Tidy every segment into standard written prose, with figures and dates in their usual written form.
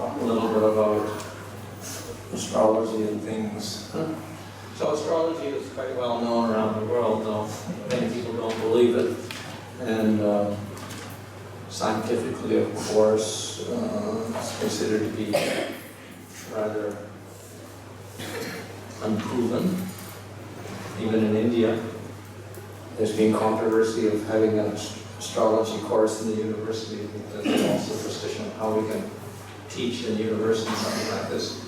talk a little bit about astrology and things. So astrology is quite well known around the world, though many people don't believe it. And scientifically, of course, it's considered to be rather unproven. Even in India, there's been controversy of having an astrology course in the university because there's all superstition of how we can teach in university something like this.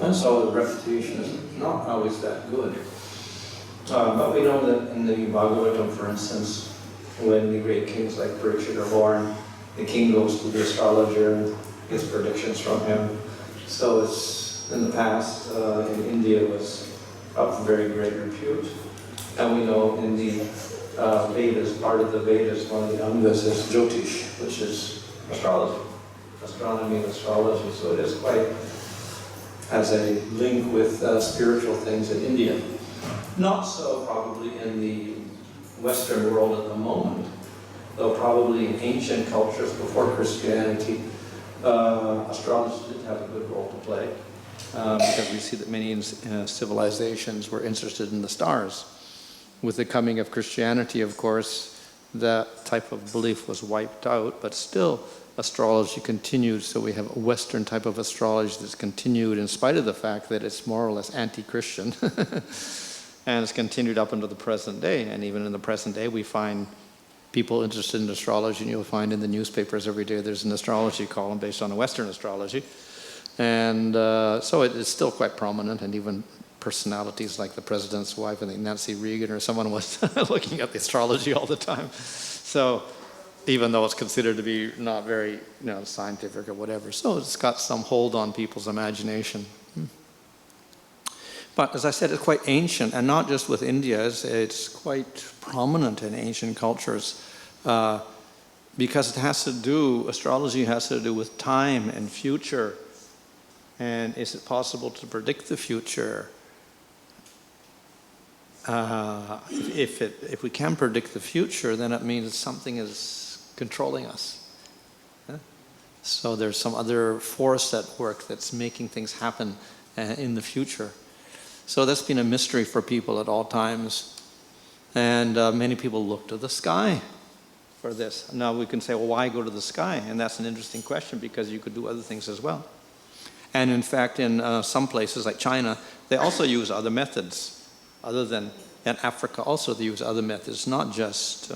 And so the reputation is not always that good. But we know that in the Bhagavatam, for instance, when the great kings like Parikshit are born, the king goes to the astrologer and gets predictions from him. So it's, in the past, in India, was of very great repute. And we know in the Vedas, part of the Vedas, one of the Angas is Jyotish, which is astrology, astronomy and astrology. So it is quite, has a link with spiritual things in India. Not so probably in the Western world at the moment, though probably in ancient cultures before Christianity, astrology did have a good role to play. Because we see that many civilizations were interested in the stars. With the coming of Christianity, of course, that type of belief was wiped out, but still astrology continued, so we have a Western type of astrology that's continued in spite of the fact that it's more or less anti-Christian. And it's continued up until the present day, and even in the present day we find people interested in astrology, and you'll find in the newspapers every day there's an astrology column based on a Western astrology. And so it is still quite prominent, and even personalities like the president's wife, I think Nancy Reagan or someone was looking at the astrology all the time. So even though it's considered to be not very scientific or whatever, so it's got some hold on people's imagination. But as I said, it's quite ancient, and not just with India, it's quite prominent in ancient cultures because it has to do, astrology has to do with time and future. And is it possible to predict the future? If we can predict the future, then it means something is controlling us. So there's some other force at work that's making things happen in the future. So that's been a mystery for people at all times. And many people look to the sky for this. Now we can say, well, why go to the sky? And that's an interesting question, because you could do other things as well. And in fact, in some places like China, they also use other methods other than, and Africa also they use other methods, not just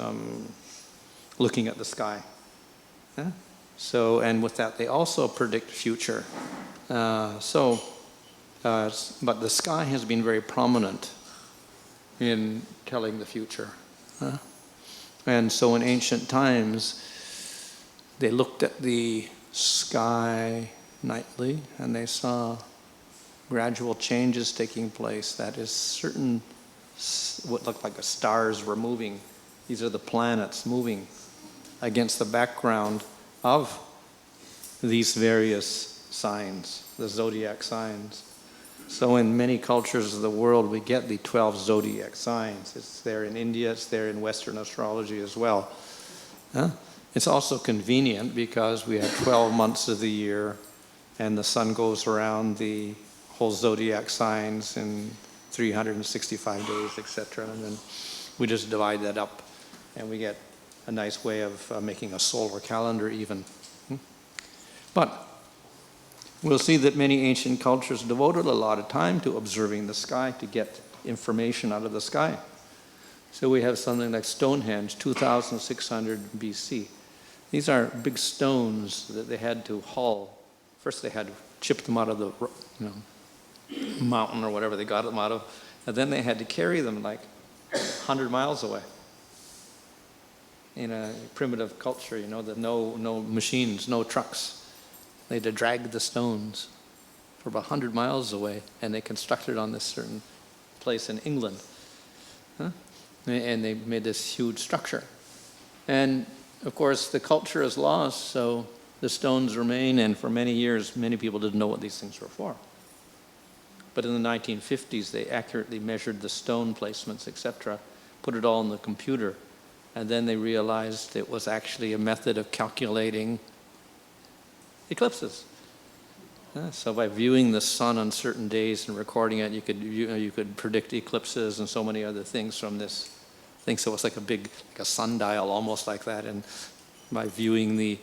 looking at the sky. Yeah? So, and with that, they also predict future. But the sky has been very prominent in telling the future. And so in ancient times, they looked at the sky nightly, and they saw gradual changes taking place. That is, certain what looked like the stars were moving. These are the planets moving against the background of these various signs, the zodiac signs. So in many cultures of the world, we get the 12 zodiac signs. It's there in India, it's there in Western astrology as well. It's also convenient because we have 12 months of the year, and the sun goes around the whole zodiac signs in 365 days, etc. And then we just divide that up, and we get a nice way of making a solar calendar even. But we'll see that many ancient cultures devoted a lot of time to observing the sky to get information out of the sky. So we have something like Stonehenge, 2600 BC. These are big stones that they had to haul. First they had to chip them out of the mountain or whatever they got them out of, and then they had to carry them like 100 miles away. In a primitive culture, no machines, no trucks. They had to drag the stones for about 100 miles away, and they constructed on this certain place in England. And they made this huge structure. And of course, the culture is lost, so the stones remain, and for many years, many people didn't know what these things were for. But in the 1950s, they accurately measured the stone placements, etc., put it all in the computer, and then they realized it was actually a method of calculating eclipses. So by viewing the sun on certain days and recording it, you could predict eclipses and so many other things from this thing. So it's like a sundial, almost like that. And by viewing the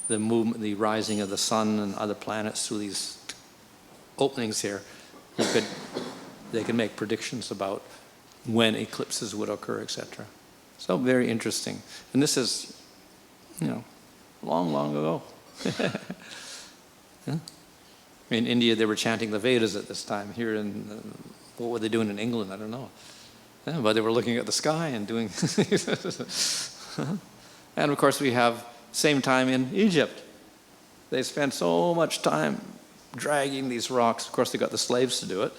movement, the rising of the sun and other planets through these openings here, they could make predictions about when eclipses would occur, etc. So very interesting. And this is, long, long ago. Yeah. In India, they were chanting the Vedas at this time. Here what were they doing in England? I don't know. Yeah, but they were looking at the sky and doing... And of course, we have same time in Egypt. They spent so much time dragging these rocks. Of course, they got the slaves to do it.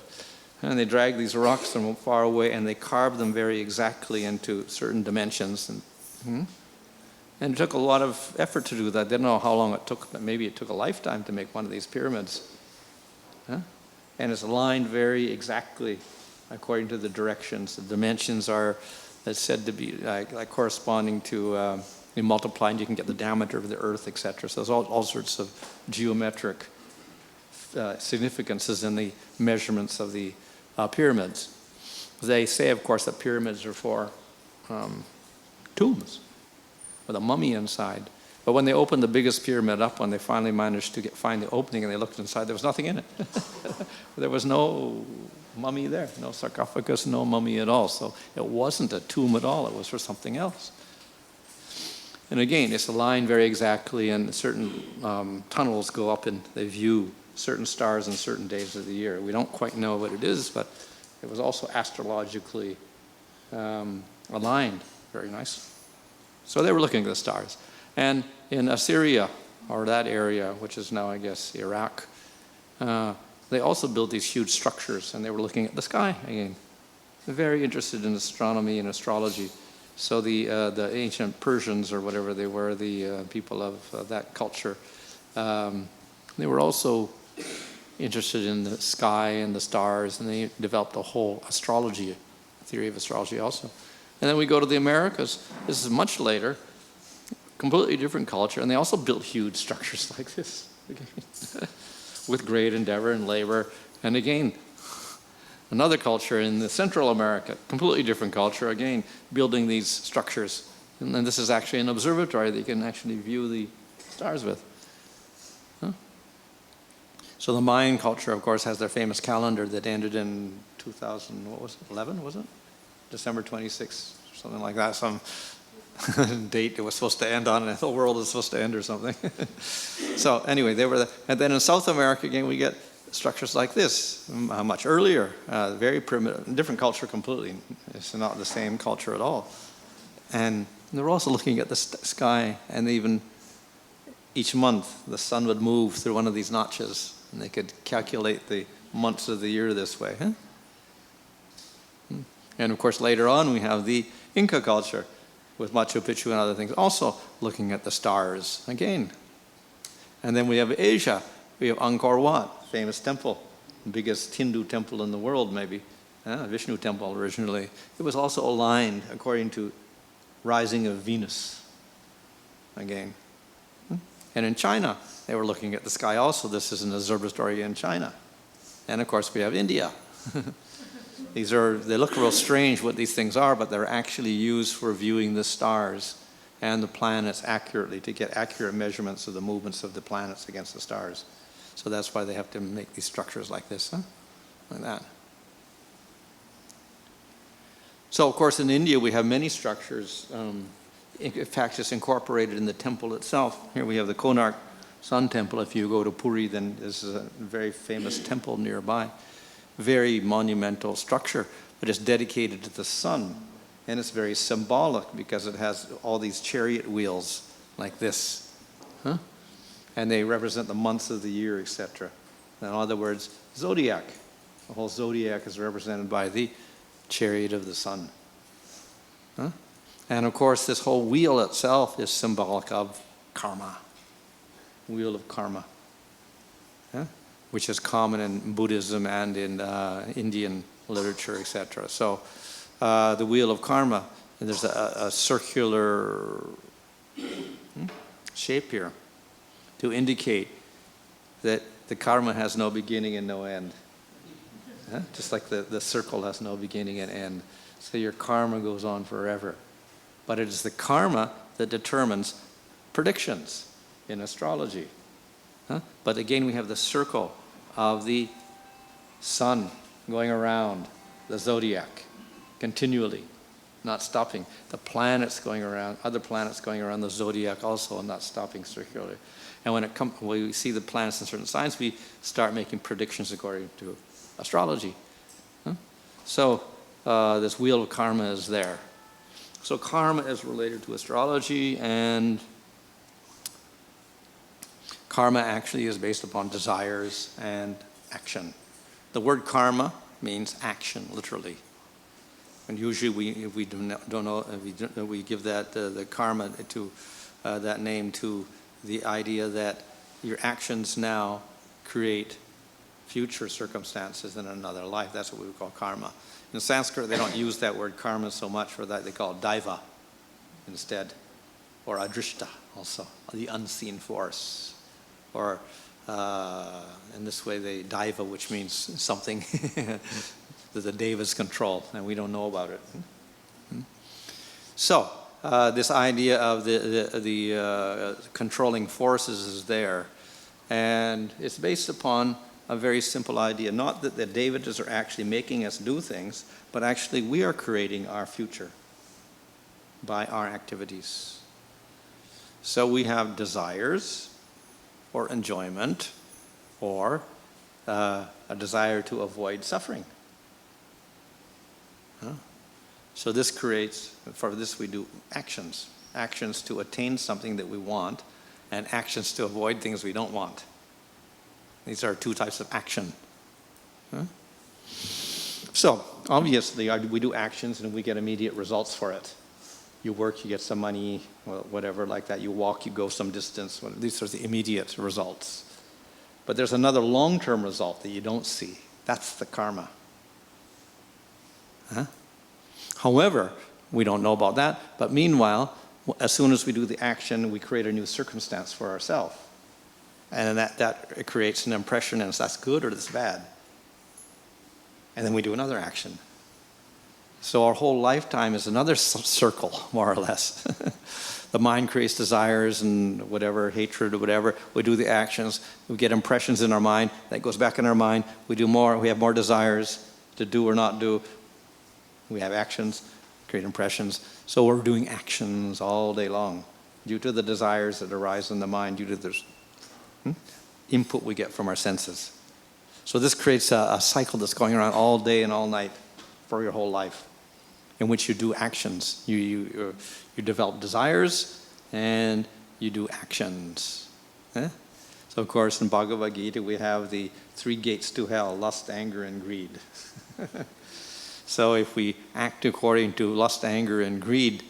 And they dragged these rocks from far away, and they carved them very exactly into certain dimensions. And it took a lot of effort to do that. I didn't know how long it took, but maybe it took a lifetime to make one of these pyramids. And it's aligned very exactly according to the directions. The dimensions are said to be like corresponding to, you multiply and you can get the diameter of the earth, etc. So there's all sorts of geometric significances in the measurements of the pyramids. They say, of course, that pyramids are for tombs with a mummy inside. But when they opened the biggest pyramid up, when they finally managed to find the opening and they looked inside, there was nothing in it. There was no mummy there, no sarcophagus, no mummy at all. So it wasn't a tomb at all, it was for something else. And again, it's aligned very exactly, and certain tunnels go up and they view certain stars on certain days of the year. We don't quite know what it is, but it was also astrologically aligned very nicely. So they were looking at the stars. And in Assyria, or that area, which is now, I guess, Iraq, they also built these huge structures, and they were looking at the sky again. They're very interested in astronomy and astrology. So the ancient Persians, or whatever they were, the people of that culture, they were also interested in the sky and the stars, and they developed a whole astrology, theory of astrology also. And then we go to the Americas. This is much later, completely different culture, and they also built huge structures like this, with great endeavor and labor. And again, another culture in the Central America, completely different culture, again, building these structures. And then this is actually an observatory that you can actually view the stars with. So the Mayan culture, of course, has their famous calendar that ended in 11, was it? December 26th, something like that, some date it was supposed to end on, and the world is supposed to end or something. So anyway, they were and then in South America, again, we get structures like this, much earlier, very primitive, different culture completely. It's not the same culture at all. And they're also looking at the sky, and even each month, the sun would move through one of these notches, and they could calculate the months of the year this way. And of course, later on, we have the Inca culture with Machu Picchu and other things, also looking at the stars again. And then we have Asia. We have Angkor Wat, famous temple, the biggest Hindu temple in the world, maybe, Vishnu temple originally. It was also aligned according to rising of Venus again. And in China, they were looking at the sky also. This is an observatory in China. And of course, we have India. They look real strange what these things are, but they're actually used for viewing the stars and the planets accurately to get accurate measurements of the movements of the planets against the stars. So that's why they have to make these structures like this, like that. So of course in India we have many structures. In fact, it's incorporated in the temple itself. Here we have the Konark Sun Temple. If you go to Puri, then this is a very famous temple nearby. Very monumental structure, but it's dedicated to the sun. And it's very symbolic because it has all these chariot wheels like this. And they represent the months of the year, etc. In other words, zodiac. The whole zodiac is represented by the chariot of the sun. And of course, this whole wheel itself is symbolic of karma. Wheel of karma. Which is common in Buddhism and in Indian literature, etc. So the wheel of karma, and there's a circular shape here to indicate that The karma has no beginning and no end. Huh? Just like the circle has no beginning and end. So your karma goes on forever. But it is the karma that determines predictions in astrology. Huh? But again, we have the circle of the sun going around the zodiac continually, not stopping. The planets going around, other planets going around the zodiac also, not stopping circularly. And when we see the planets in certain signs, we start making predictions according to astrology. Huh? So this wheel of karma is there. So karma is related to astrology, and karma actually is based upon desires and action. The word karma means action, literally. And usually we give that the karma to that name to the idea that your actions now create future circumstances in another life. That's what we would call karma. In Sanskrit, they don't use that word karma so much for that. They call it daiva instead, or adrishta also, the unseen force. Or in this way, they daiva, which means something that the deva's control, and we don't know about it. So this idea of the controlling forces is there, and it's based upon a very simple idea. Not that the devatas are actually making us do things, but actually we are creating our future by our activities. So we have desires, or enjoyment, or a desire to avoid suffering. Huh? So this creates, for this we do actions. Actions to attain something that we want, and actions to avoid things we don't want. These are two types of action. Huh? So, obviously, we do actions and we get immediate results for it. You work, you get some money, whatever like that. You walk, you go some distance. These are the immediate results. But there's another long-term result that you don't see. That's the karma. Huh? However, we don't know about that. But meanwhile, as soon as we do the action, we create a new circumstance for ourselves. And that creates an impression, and that's good or that's bad. And then we do another action. So our whole lifetime is another circle, more or less. The mind creates desires and whatever, hatred or whatever. We do the actions. We get impressions in our mind. That goes back in our mind. We do more. We have more desires to do or not do. We have actions, create impressions. So we're doing actions all day long due to the desires that arise in the mind, due to the input we get from our senses. So this creates a cycle that's going around all day and all night for your whole life, in which you do actions. You develop desires and you do actions. Eh? So of course in Bhagavad Gita we have the 3 gates to hell: lust, anger, and greed. So if we act according to lust, anger, and greed,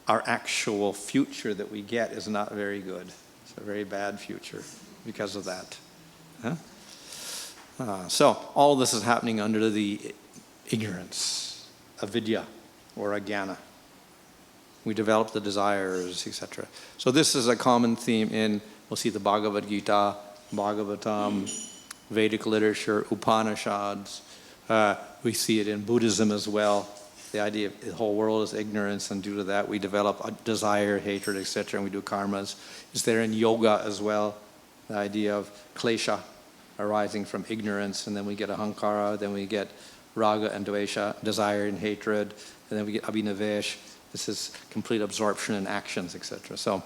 our actual future that we get is not very good. It's a very bad future because of that. Huh? So all this is happening under the ignorance, avidya or ajnana. We develop the desires, etc. So this is a common theme in, we'll see the Bhagavad Gita, Bhagavatam, Vedic literature, Upanishads. We see it in Buddhism as well. The idea of the whole world is ignorance, and due to that we develop a desire, hatred, etc., and we do karmas. It's there in yoga as well, the idea of klesha arising from ignorance, and then we get ahankara, then we get raga and dvesha, desire and hatred, and then we get abhinavesh. This is complete absorption in actions, etc. So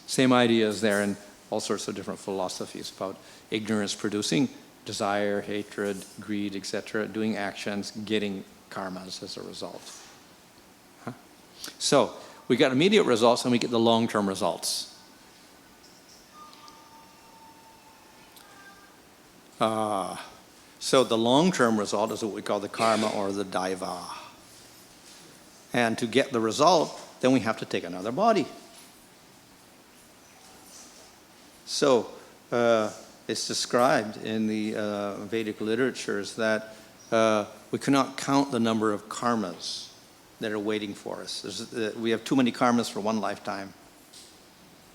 same idea is there in all sorts of different philosophies about ignorance producing desire, hatred, greed, etc., doing actions, getting karmas as a result. Huh? So we got immediate results and we get the long-term results. So the long-term result is what we call the karma or the daiva. And to get the result, then we have to take another body. So it's described in the Vedic literatures that we cannot count the number of karmas that are waiting for us. We have too many karmas for one lifetime.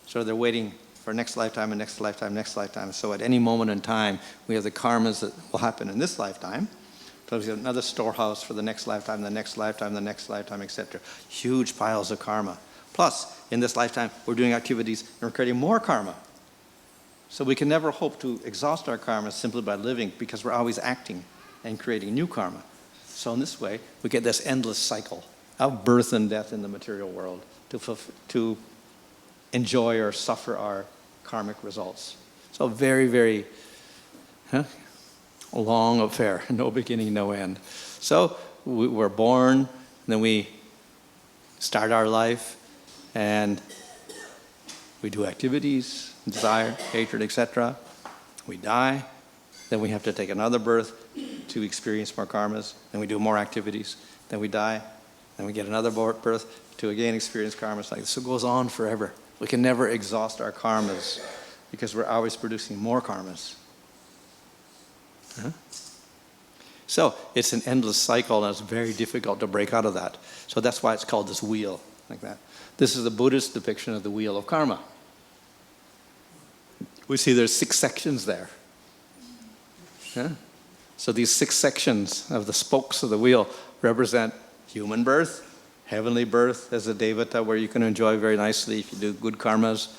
So they're waiting for next lifetime and next lifetime, next lifetime. So at any moment in time, we have the karmas that will happen in this lifetime. So we have another storehouse for the next lifetime, the next lifetime, the next lifetime, etc. Huge piles of karma. Plus, in this lifetime, we're doing activities and we're creating more karma. So we can never hope to exhaust our karma simply by living, because we're always acting and creating new karma. So in this way, we get this endless cycle of birth and death in the material world to enjoy or suffer our karmic results. So very, very long affair, no beginning, no end. So we're born, then we start our life, and we do activities, desire, hatred, etc. We die, then we have to take another birth to experience more karmas, then we do more activities, then we die, then we get another birth to again experience karmas like this. So it goes on forever. We can never exhaust our karmas because we're always producing more karmas. So it's an endless cycle, and it's very difficult to break out of that. So that's why it's called this wheel, like that. This is the Buddhist depiction of the wheel of karma. We see there's 6 sections there. So these 6 sections of the spokes of the wheel represent human birth, heavenly birth as a devata, where you can enjoy very nicely if you do good karmas,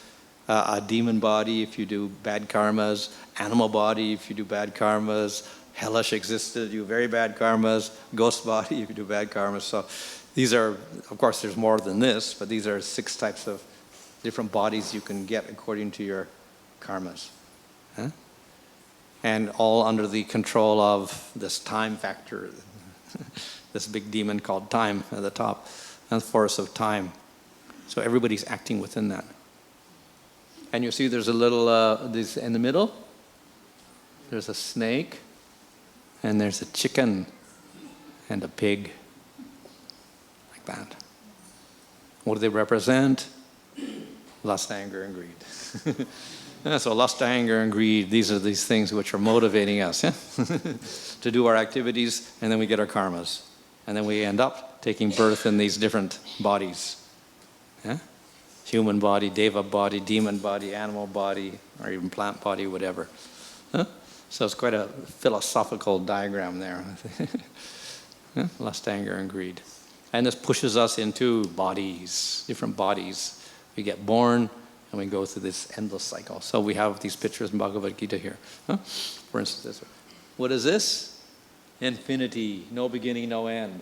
a demon body if you do bad karmas, animal body if you do bad karmas, hellish existence, you do very bad karmas, ghost body if you do bad karmas. So these are, of course there's more than this, but these are 6 types of different bodies you can get according to your karmas. And all under the control of this time factor, this big demon called time at the top, and the force of time. So everybody's acting within that. And you see there's a little, this in the middle, there's a snake, and there's a chicken, and a pig, like that. What do they represent? Lust, anger, and greed. So lust, anger, and greed, these are these things which are motivating us to do our activities, and then we get our karmas. And then we end up taking birth in these different bodies. Human body, deva body, demon body, animal body, or even plant body, whatever. So it's quite a philosophical diagram there. Lust, anger, and greed. And this pushes us into bodies, different bodies. We get born, and we go through this endless cycle. So we have these pictures in Bhagavad Gita here. For instance, what is this? Infinity, no beginning, no end.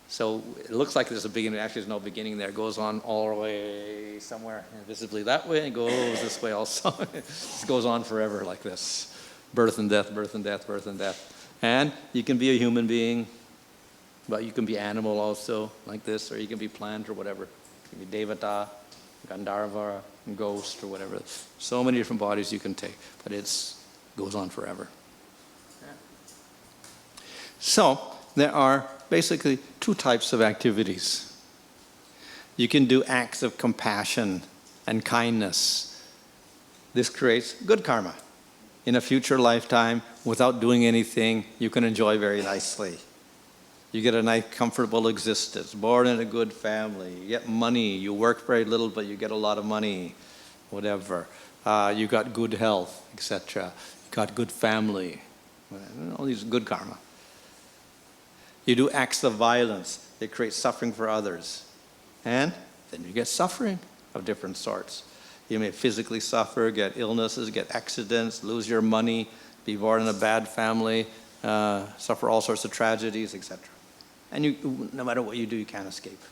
So it looks like there's a beginning. Actually, there's no beginning there. It goes on all the way somewhere invisibly that way, and it goes this way also. It goes on forever like this. Birth and death, birth and death, birth and death. And you can be a human being, but you can be animal also, like this, or you can be plant or whatever. You can be devata, gandharva, ghost, or whatever. So many different bodies you can take, but it goes on forever. So there are basically 2 types of activities. You can do acts of compassion and kindness. This creates good karma. In a future lifetime, without doing anything, you can enjoy very nicely. You get a nice, comfortable existence, born in a good family, you get money, you work very little, but you get a lot of money, whatever. You got good health, etc. You got good family, all these good karma. You do acts of violence that create suffering for others. And then you get suffering of different sorts. You may physically suffer, get illnesses, get accidents, lose your money, be born in a bad family, suffer all sorts of tragedies, etc. And you, no matter what you do, you can't escape.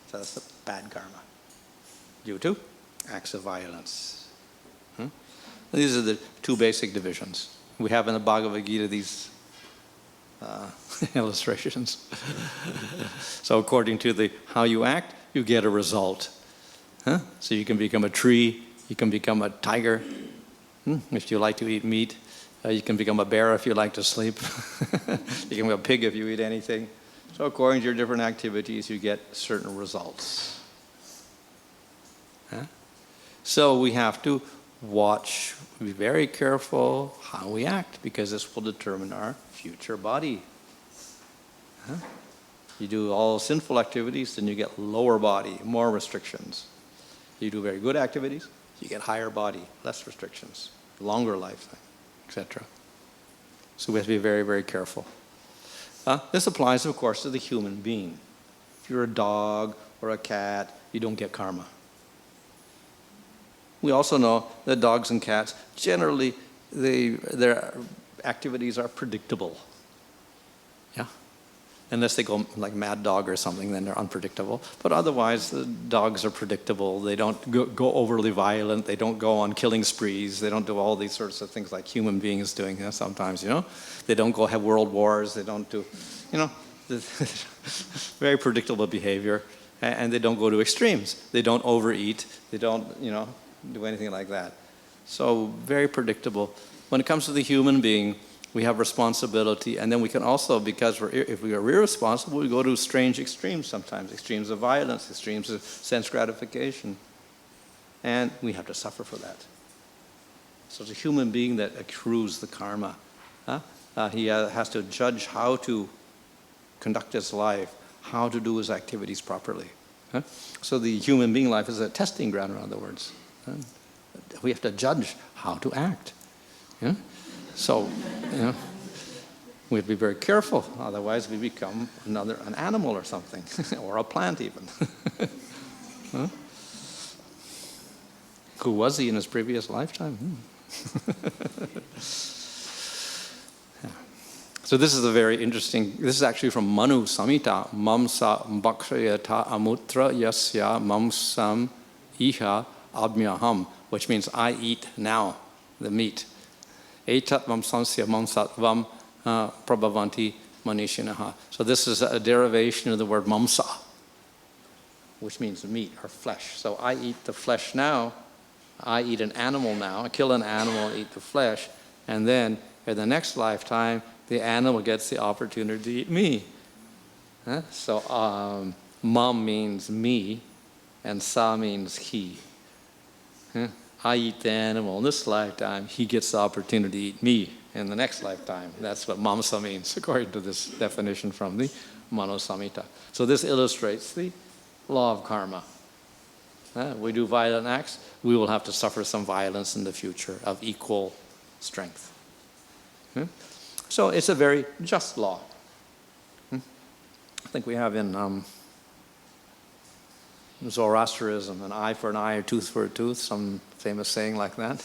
So that's the bad karma. Due to acts of violence. These are the 2 basic divisions. We have in the Bhagavad Gita these illustrations. So according to how you act, you get a result. So you can become a tree, you can become a tiger, if you like to eat meat. You can become a bear if you like to sleep. You can be a pig if you eat anything. So according to your different activities, you get certain results. So we have to watch, be very careful how we act, because this will determine our future body. You do all sinful activities, then you get lower body, more restrictions. You do very good activities, you get higher body, less restrictions, longer lifetime, etc. So we have to be very, very careful. This applies, of course, to the human being. If you're a dog or a cat, you don't get karma. We also know that dogs and cats, generally, their activities are predictable. Yeah? Unless they go like mad dog or something, then they're unpredictable. But otherwise, the dogs are predictable. They don't go overly violent. They don't go on killing sprees. They don't do all these sorts of things like human beings doing sometimes, They don't go have world wars. They don't do, very predictable behavior. And they don't go to extremes. They don't overeat. They don't, do anything like that. So very predictable. When it comes to the human being, we have responsibility, and then we can also, because if we are irresponsible, we go to strange extremes sometimes, extremes of violence, extremes of sense gratification, and we have to suffer for that. So it's a human being that accrues the karma. He has to judge how to conduct his life, how to do his activities properly. So the human being life is a testing ground, in other words. We have to judge how to act. So, we have to be very careful, otherwise we become an animal or something, or a plant even. Who was he in his previous lifetime? So this is a very interesting, this is actually from Manu Samhita, Mamsa Bhakshayata Amutra Yasya Mamsam Iha Abhyaham, which means I eat now the meat. Etat mamsansya mamsatvam prabhavanti manishinaha. So this is a derivation of the word mamsa, which means meat or flesh. So I eat the flesh now, I eat an animal now, I kill an animal, eat the flesh, and then in the next lifetime, the animal gets the opportunity to eat me. So mam means me, and sa means he. I eat the animal in this lifetime, he gets the opportunity to eat me in the next lifetime. That's what mamsa means, according to this definition from the Manu Samhita. So this illustrates the law of karma. We do violent acts, we will have to suffer some violence in the future of equal strength. So it's a very just law. I think we have in Zoroastrianism, an eye for an eye, a tooth for a tooth, some famous saying like that.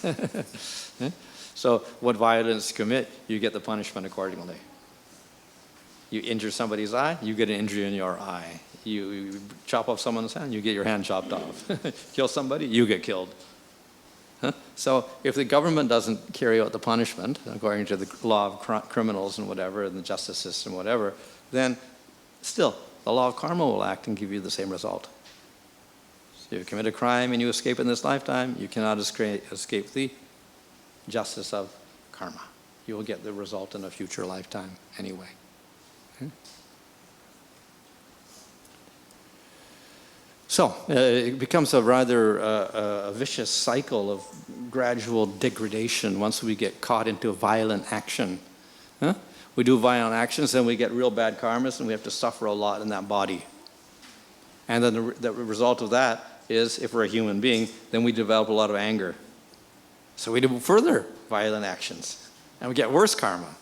So what violence you commit, you get the punishment accordingly. You injure somebody's eye, you get an injury in your eye. You chop off someone's hand, you get your hand chopped off. Kill somebody, you get killed. So if the government doesn't carry out the punishment, according to the law of criminals and whatever, and the justice system, whatever, then still, the law of karma will act and give you the same result. You commit a crime and you escape in this lifetime, you cannot escape the justice of karma. You will get the result in a future lifetime anyway. So it becomes a rather a vicious cycle of gradual degradation once we get caught into a violent action. We do violent actions, then we get real bad karmas, and we have to suffer a lot in that body. And then the result of that is, if we're a human being, then we develop a lot of anger. So we do further violent actions, and we get worse karma.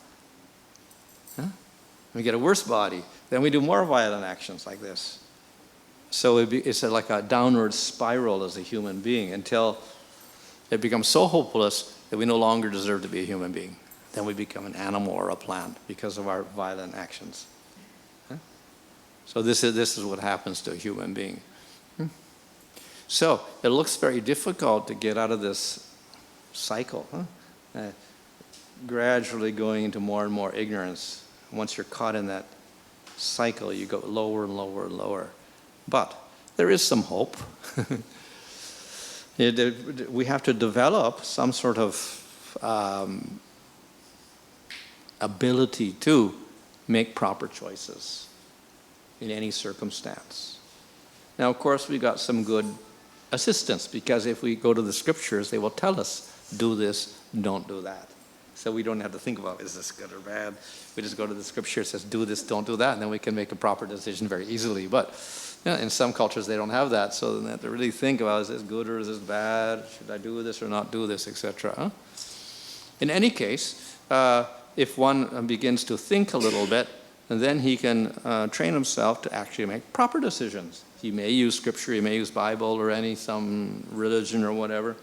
We get a worse body, then we do more violent actions like this. So it's like a downward spiral as a human being until it becomes so hopeless that we no longer deserve to be a human being. Then we become an animal or a plant because of our violent actions. So this is what happens to a human being. So it looks very difficult to get out of this cycle, gradually going into more and more ignorance. Once you're caught in that cycle, you go lower and lower and lower. But there is some hope. We have to develop some sort of ability to make proper choices in any circumstance. Now, of course, we got some good assistance, because if we go to the scriptures, they will tell us, do this, don't do that. So we don't have to think about, is this good or bad? We just go to the scripture, it says, do this, don't do that, and then we can make a proper decision very easily. But Yeah, in some cultures they don't have that, so then they have to really think about, is this good or is this bad? Should I do this or not do this, etc. In any case, if one begins to think a little bit, and then he can train himself to actually make proper decisions. He may use scripture, he may use Bible or some religion or whatever.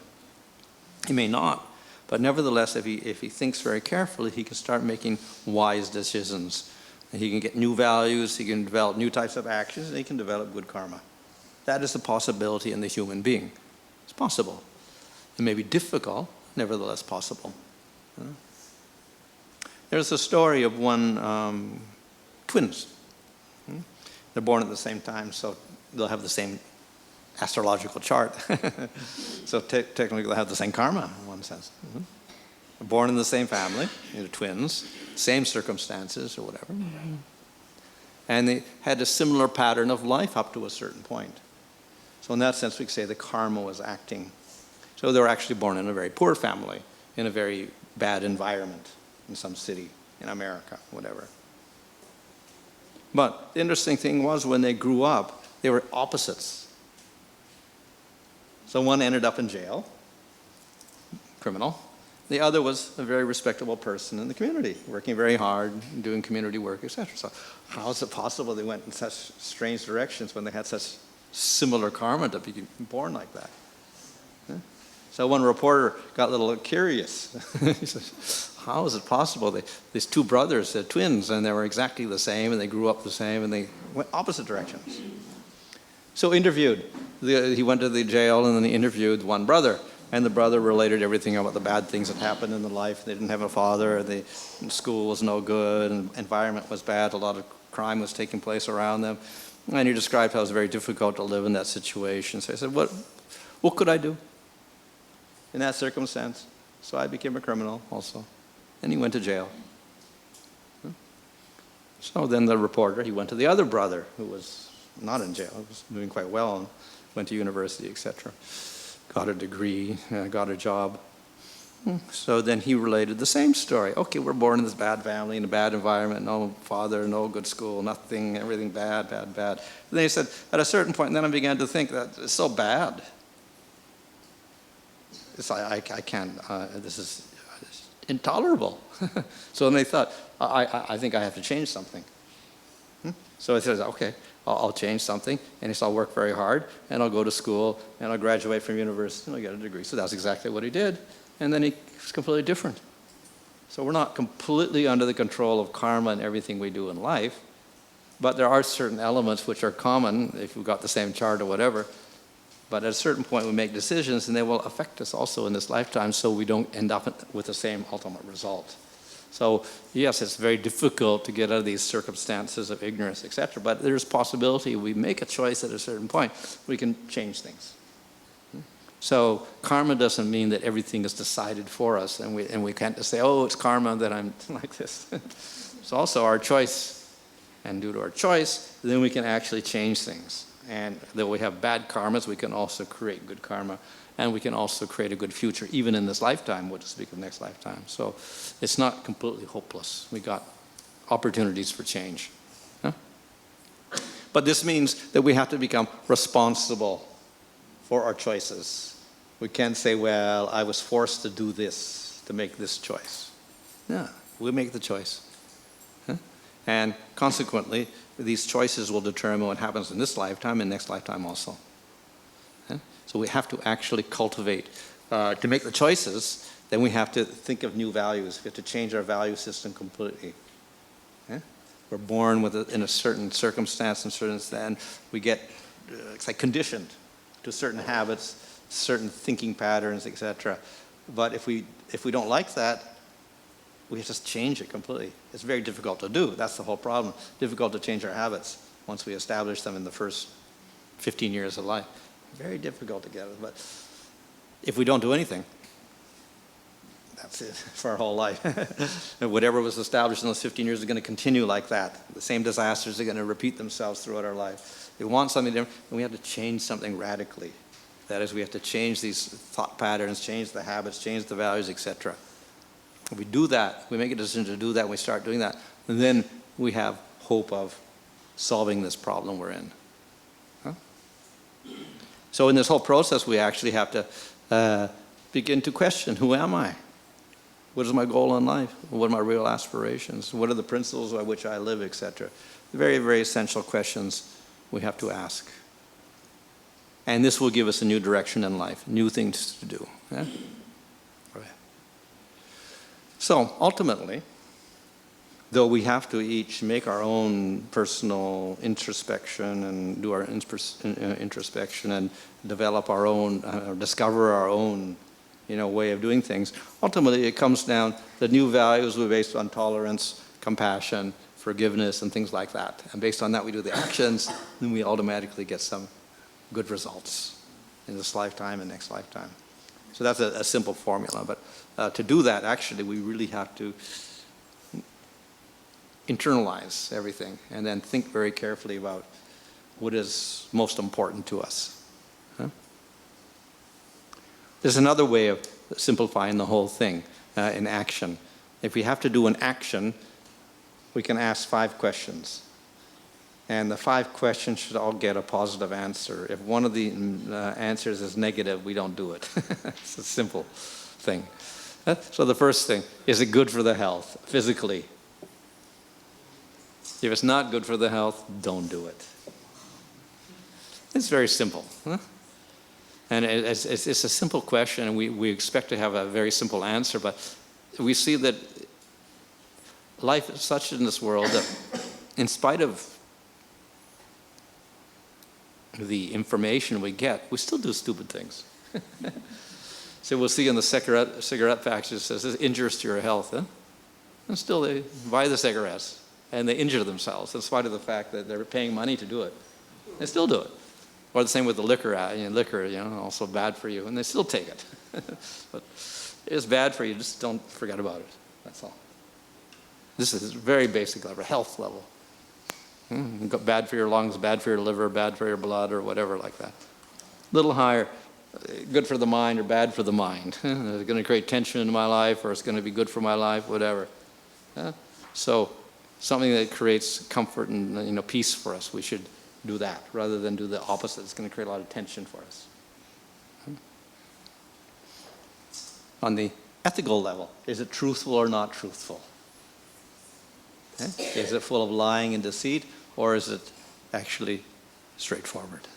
He may not, but nevertheless, if he thinks very carefully, he can start making wise decisions. And he can get new values, he can develop new types of actions, and he can develop good karma. That is a possibility in the human being. It's possible. It may be difficult, nevertheless possible. There's a story of twins. They're born at the same time, so they'll have the same astrological chart. So technically they'll have the same karma in one sense. They're born in the same family, twins, same circumstances or whatever. And they had a similar pattern of life up to a certain point. So in that sense we could say the karma was acting. So they were actually born in a very poor family, in a very bad environment, in some city, in America, whatever. But the interesting thing was when they grew up, they were opposites. So one ended up in jail, criminal. The other was a very respectable person in the community, working very hard, doing community work, etc. So how is it possible they went in such strange directions when they had such similar karma to be born like that? So one reporter got a little curious. He says, how is it possible? These two brothers, they're twins, and they were exactly the same, and they grew up the same, and they went opposite directions. So interviewed. He went to the jail, and then he interviewed one brother. And the brother related everything about the bad things that happened in their life. They didn't have a father, the school was no good, and environment was bad, a lot of crime was taking place around them. And he described how it was very difficult to live in that situation. So I said, what could I do in that circumstance? So I became a criminal also. And he went to jail. So then the reporter, he went to the other brother who was not in jail, was doing quite well, and went to university, etc. Got a degree, got a job. So then he related the same story. Okay, we're born in this bad family, in a bad environment, no father, no good school, nothing, everything bad, bad, bad. And then he said, at a certain point, and then I began to think that it's so bad. It's like, I can't, this is intolerable. So then they thought, I think I have to change something. So he says, okay, I'll change something, and he said, I'll work very hard, and I'll go to school, and I'll graduate from university, and I'll get a degree. So that's exactly what he did. And then he was completely different. So we're not completely under the control of karma and everything we do in life, but there are certain elements which are common, if we've got the same chart or whatever, but at a certain point we make decisions, and they will affect us also in this lifetime, so we don't end up with the same ultimate result. So yes, it's very difficult to get out of these circumstances of ignorance, etc. But there's possibility we make a choice at a certain point, we can change things. So karma doesn't mean that everything is decided for us, and we can't just say, oh, it's karma that I'm like this. It's also our choice, and due to our choice, then we can actually change things. And though we have bad karmas, we can also create good karma. And we can also create a good future, even in this lifetime, what to speak of next lifetime. So it's not completely hopeless. We got opportunities for change. But this means that we have to become responsible for our choices. We can't say, well, I was forced to do this, to make this choice. No, we make the choice. And consequently, these choices will determine what happens in this lifetime and next lifetime also. So we have to actually cultivate. To make the choices, then we have to think of new values. We have to change our value system completely. We're born in a certain circumstance, and we get it's like conditioned to certain habits, certain thinking patterns, etc. But if we don't like that, we have to change it completely. It's very difficult to do. That's the whole problem. Difficult to change our habits once we establish them in the first 15 years of life. Very difficult to get it, but if we don't do anything, that's it for our whole life. And whatever was established in those 15 years is going to continue like that. The same disasters are going to repeat themselves throughout our life. We want something different, and we have to change something radically. That is, we have to change these thought patterns, change the habits, change the values, etc. If we do that, we make a decision to do that, and we start doing that, and then we have hope of solving this problem we're in. So in this whole process, we actually have to begin to question, who am I? What is my goal in life? What are my real aspirations? What are the principles by which I live, etc.? Very, very essential questions we have to ask. And this will give us a new direction in life, new things to do. Yeah? Right. So ultimately, though we have to each make our own personal introspection and do our introspection and develop our own, discover our own, way of doing things, ultimately it comes down, the new values were based on tolerance, compassion, forgiveness, and things like that. And based on that, we do the actions, and we automatically get some good results in this lifetime and next lifetime. So that's a simple formula. But to do that, actually, we really have to internalize everything and then think very carefully about what is most important to us. Huh? There's another way of simplifying the whole thing in action. If we have to do an action, we can ask 5 questions. And the 5 questions should all get a positive answer. If one of the answers is negative, we don't do it. It's a simple thing. So the first thing, is it good for the health, physically? If it's not good for the health, don't do it. It's very simple. Huh? And it's a simple question, and we expect to have a very simple answer, but we see that life is such in this world that in spite of the information we get, we still do stupid things. So we'll see in the cigarette package, it says, it's injurious to your health. Huh? And still they buy the cigarettes, and they injure themselves in spite of the fact that they're paying money to do it. They still do it. Or the same with the liquor, also bad for you, and they still take it. But it's bad for you, just don't forget about it. That's all. This is very basic level, health level. Bad for your lungs, bad for your liver, bad for your blood, or whatever like that. A little higher, good for the mind or bad for the mind. It's going to create tension in my life, or it's going to be good for my life, whatever. So something that creates comfort and peace for us, we should do that rather than do the opposite. It's going to create a lot of tension for us. On the ethical level, is it truthful or not truthful? Is it full of lying and deceit, or is it actually straightforward?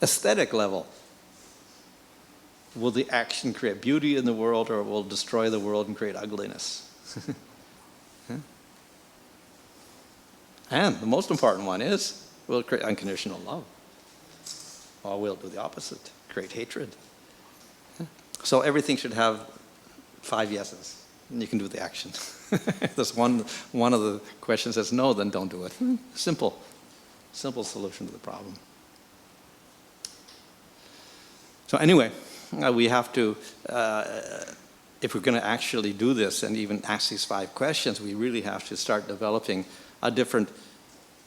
Aesthetic level, will the action create beauty in the world, or will it destroy the world and create ugliness? And the most important one is, will it create unconditional love? Or will it do the opposite, create hatred? So everything should have 5 yeses, and you can do the action. If there's one of the questions says no, then don't do it. Simple solution to the problem. So anyway, we have to, if we're going to actually do this and even ask these 5 questions, we really have to start developing a different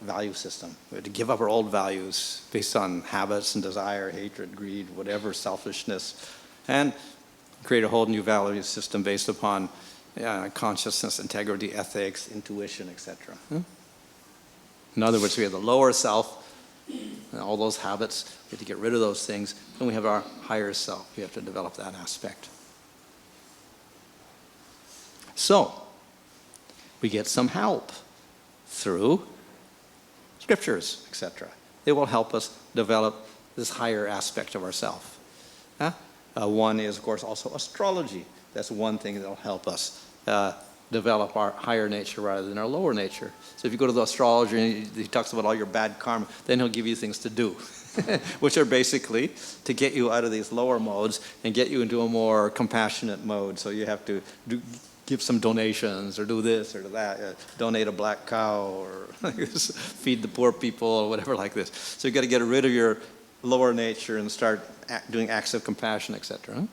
value system. We have to give up our old values based on habits and desire, hatred, greed, whatever, selfishness, and create a whole new value system based upon consciousness, integrity, ethics, intuition, etc. In other words, we have the lower self, and all those habits. We have to get rid of those things. Then we have our higher self. We have to develop that aspect. So, we get some help through scriptures, etc. They will help us develop this higher aspect of ourself. One is, of course, also astrology. That's one thing that will help us develop our higher nature rather than our lower nature. So if you go to the astrologer and he talks about all your bad karma, then he'll give you things to do, which are basically to get you out of these lower modes and get you into a more compassionate mode. So you have to give some donations or do this or do that, donate a black cow or feed the poor people or whatever like this. So you've got to get rid of your lower nature and start doing acts of compassion, etc.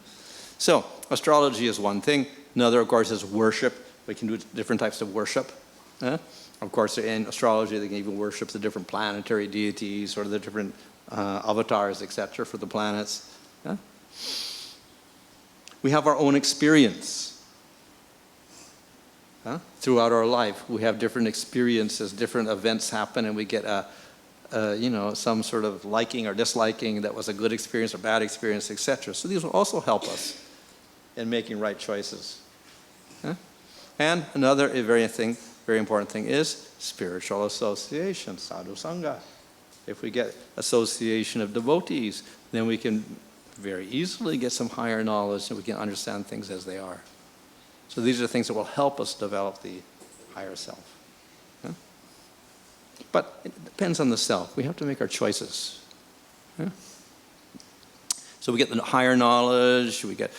So astrology is one thing. Another, of course, is worship. We can do different types of worship. Of course, in astrology, they can even worship the different planetary deities or the different avatars, etc., for the planets. We have our own experience. Throughout our life, we have different experiences, different events happen, and we get some sort of liking or disliking that was a good experience or bad experience, etc. So these will also help us in making right choices. Huh? And another very important thing is spiritual association, sadhu sangha. If we get association of devotees, then we can very easily get some higher knowledge and we can understand things as they are. So these are things that will help us develop the higher self. Huh? But it depends on the self. We have to make our choices. Huh? So we get the higher knowledge, we get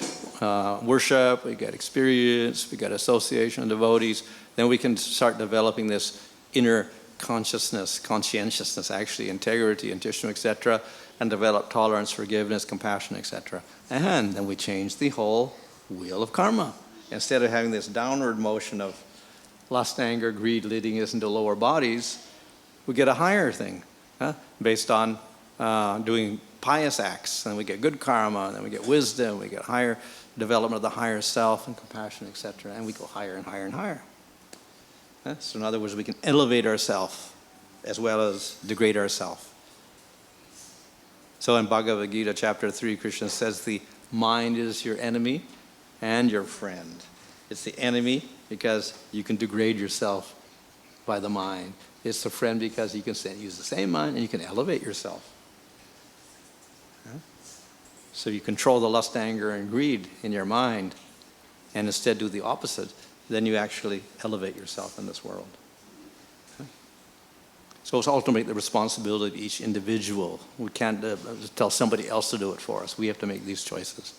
worship, we get experience, we get association of devotees, then we can start developing this inner conscientiousness, actually, integrity, intuition, etc., and develop tolerance, forgiveness, compassion, etc. And then we change the whole wheel of karma. Instead of having this downward motion of lust, anger, greed leading us into lower bodies, we get a higher thing, based on doing pious acts, and we get good karma, and then we get wisdom, we get higher development of the higher self and compassion, etc., and we go higher and higher and higher. So in other words, we can elevate ourselves as well as degrade ourselves. So in Bhagavad Gita chapter 3, Krishna says the mind is your enemy and your friend. It's the enemy because you can degrade yourself by the mind. It's the friend because you can use the same mind and you can elevate yourself. So you control the lust, anger, and greed in your mind and instead do the opposite, then you actually elevate yourself in this world. So it's ultimately the responsibility of each individual. We can't tell somebody else to do it for us. We have to make these choices.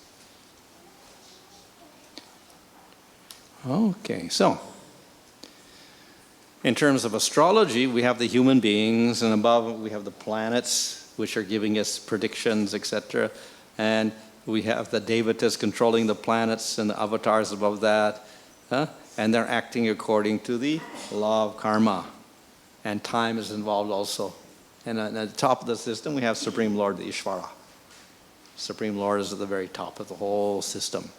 Okay, so in terms of astrology, we have the human beings, and above we have the planets, which are giving us predictions, etc. And we have the devatas controlling the planets and the avatars above that. And they're acting according to the law of karma. And time is involved also. And at the top of the system, we have Supreme Lord, the Ishvara. Supreme Lord is at the very top of the whole system.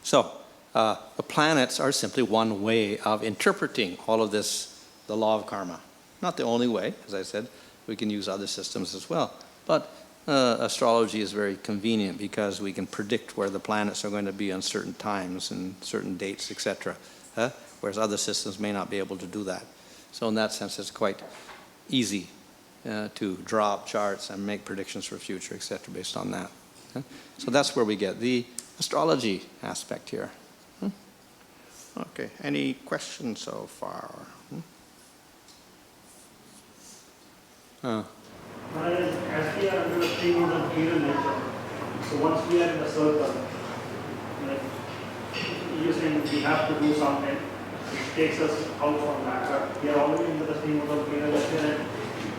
So, the planets are simply one way of interpreting all of this, the law of karma. Not the only way, as I said. We can use other systems as well. But astrology is very convenient because we can predict where the planets are going to be on certain times and certain dates, etc. Whereas other systems may not be able to do that. So in that sense, it's quite easy to draw up charts and make predictions for the future, etc., based on that. So that's where we get the astrology aspect here. Okay, any questions so far? As we are under the three modes of hero nature, so once we are in the circle, like you're saying we have to do something which takes us out from that, but we are already into the three modes of hero nature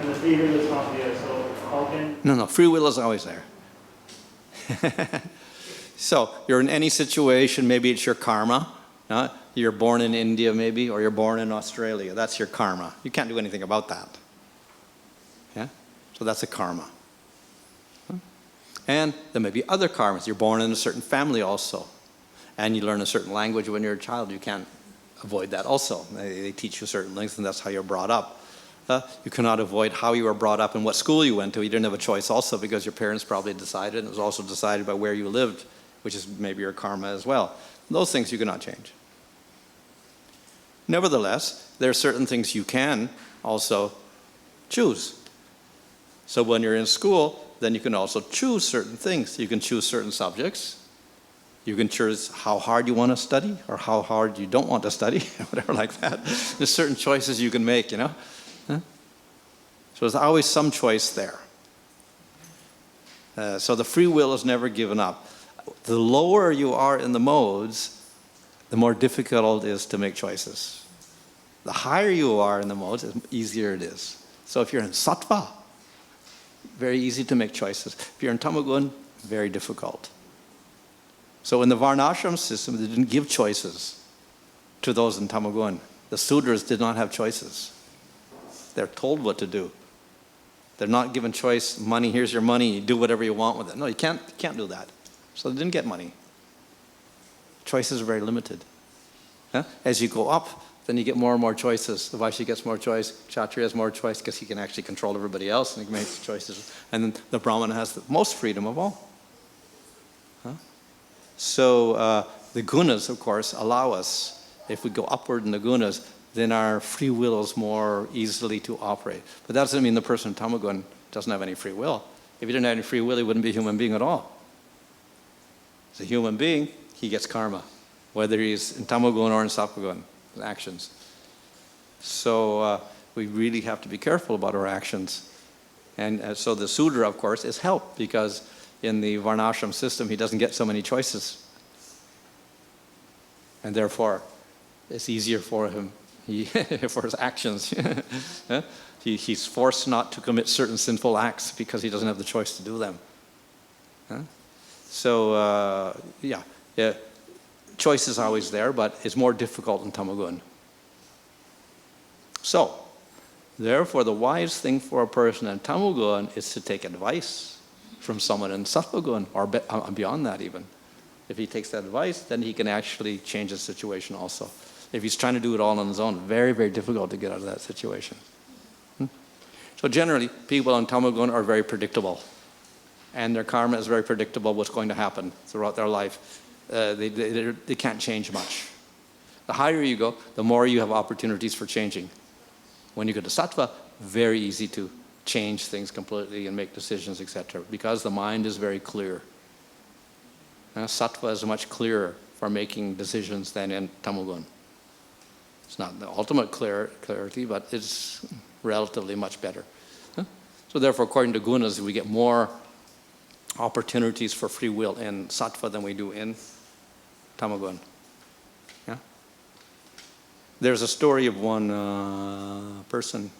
and the free will is not there, so how can... No, free will is always there. So you're in any situation, maybe it's your karma. You're born in India maybe, or you're born in Australia. That's your karma. You can't do anything about that. Yeah? So that's a karma. And there may be other karmas. You're born in a certain family also. And you learn a certain language when you're a child. You can't avoid that also. They teach you certain things, and that's how you're brought up. You cannot avoid how you were brought up and what school you went to. You didn't have a choice also because your parents probably decided, and it was also decided by where you lived, which is maybe your karma as well. Those things you cannot change. Nevertheless, there are certain things you can also choose. So when you're in school, then you can also choose certain things. You can choose certain subjects. You can choose how hard you want to study or how hard you don't want to study, whatever like that. There's certain choices you can make, you know. So there's always some choice there. So the free will is never given up. The lower you are in the modes, the more difficult it is to make choices. The higher you are in the modes, the easier it is. So if you're in sattva, very easy to make choices. If you're in tamagun, very difficult. So in the varnashram system, they didn't give choices to those in tamagun. The Sudras did not have choices. They're told what to do. They're not given choice, money, here's your money, you do whatever you want with it. No, you can't do that. So they didn't get money. Choices are very limited. As you go up then you get more and more choices. The Vaishya gets more choice, Kshatriya has more choice because he can actually control everybody else and he makes choices. And then the Brahmana has the most freedom of all. Huh? So the gunas, of course, allow us, if we go upward in the gunas, then our free will is more easily to operate. But that doesn't mean the person in Tamagun doesn't have any free will. If he didn't have any free will, he wouldn't be a human being at all. As a human being, he gets karma, whether he's in Tamagun or in Sattvagun, actions. So we really have to be careful about our actions. And so the Sudra, of course, is help, because in the Varnashram system, he doesn't get so many choices. And therefore, it's easier for him, for his actions. He's forced not to commit certain sinful acts because he doesn't have the choice to do them. So, choice is always there, but it's more difficult in Tamagun. So, therefore, the wise thing for a person in Tamagun is to take advice from someone in Sattvagun, or beyond that even. If he takes that advice, then he can actually change the situation also. If he's trying to do it all on his own, very, very difficult to get out of that situation. So generally, people in Tamagun are very predictable. And their karma is very predictable, what's going to happen throughout their life. They can't change much. The higher you go, the more you have opportunities for changing. When you go to Sattva, very easy to change things completely and make decisions, etc. Because the mind is very clear. Sattva is much clearer for making decisions than in Tamagun. It's not the ultimate clarity, but it's relatively much better. So therefore, according to gunas, we get more opportunities for free will in Sattva than we do in Tamagun. Yeah? There's a story of one person,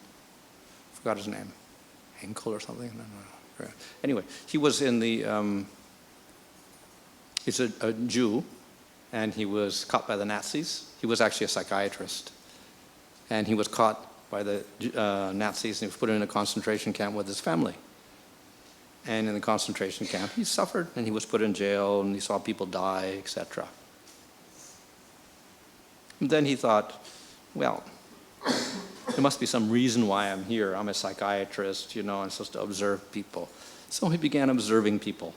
forgot his name, Henkel or something. No. Anyway, he was in the, he's a Jew, and he was caught by the Nazis. He was actually a psychiatrist. And he was caught by the Nazis, and he was put in a concentration camp with his family. And in the concentration camp, he suffered, and he was put in jail, and he saw people die, etc. And then he thought, well, there must be some reason why I'm here. I'm a psychiatrist, I'm supposed to observe people. So he began observing people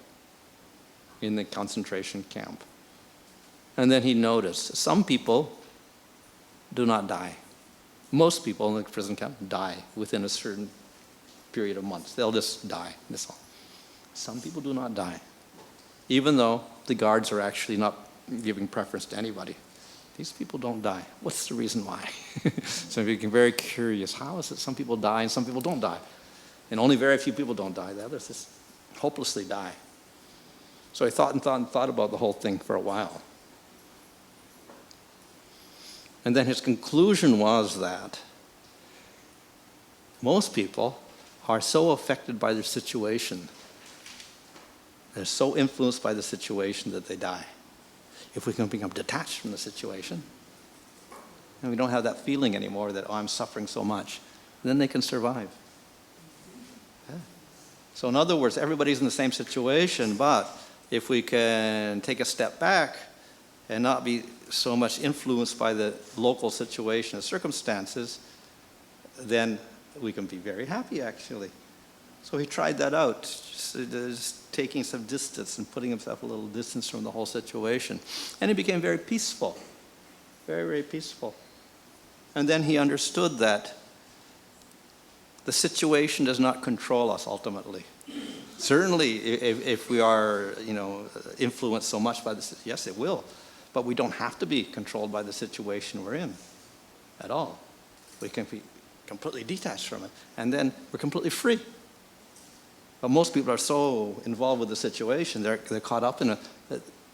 in the concentration camp. And then he noticed some people do not die. Most people in the prison camp die within a certain period of months. They'll just die, that's all. Some people do not die, even though the guards are actually not giving preference to anybody. These people don't die. What's the reason why? So we get very curious. How is it some people die and some people don't die? And only very few people don't die. The others just hopelessly die. So he thought and thought and thought about the whole thing for a while. And then his conclusion was that most people are so affected by their situation, they're so influenced by the situation that they die. If we can become detached from the situation, and we don't have that feeling anymore that, I'm suffering so much, then they can survive. Yeah. So in other words, everybody's in the same situation, but if we can take a step back and not be so much influenced by the local situation and circumstances, then we can be very happy, actually. So he tried that out, just taking some distance and putting himself a little distance from the whole situation. And he became very peaceful, very, very peaceful. And then he understood that the situation does not control us ultimately. Certainly, if we are, influenced so much by this, yes, it will. But we don't have to be controlled by the situation we're in at all. We can be completely detached from it. And then we're completely free. But most people are so involved with the situation, they're caught up in it.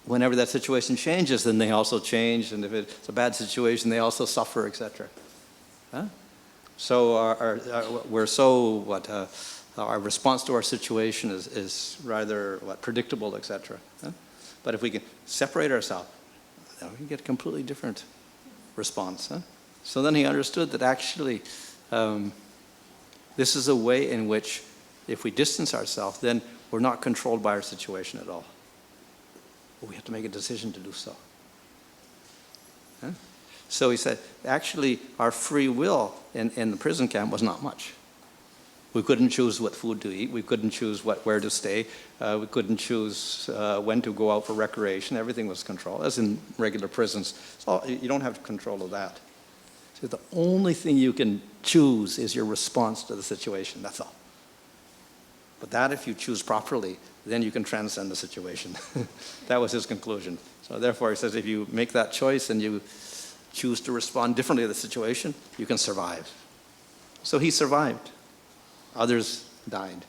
Whenever that situation changes, then they also change. And if it's a bad situation, they also suffer, etc. Huh? So our response to our situation is rather predictable, etc. Huh? But if we can separate ourselves, then we can get a completely different response. Huh? So then he understood that actually this is a way in which if we distance ourselves, then we're not controlled by our situation at all. But we have to make a decision to do so. Huh? So he said, actually, our free will in the prison camp was not much. We couldn't choose what food to eat. We couldn't choose where to stay. We couldn't choose when to go out for recreation. Everything was controlled, as in regular prisons. So you don't have control of that. So the only thing you can choose is your response to the situation. That's all. But that, if you choose properly, then you can transcend the situation. That was his conclusion. So therefore, he says, if you make that choice and you choose to respond differently to the situation, you can survive. So he survived. Others died.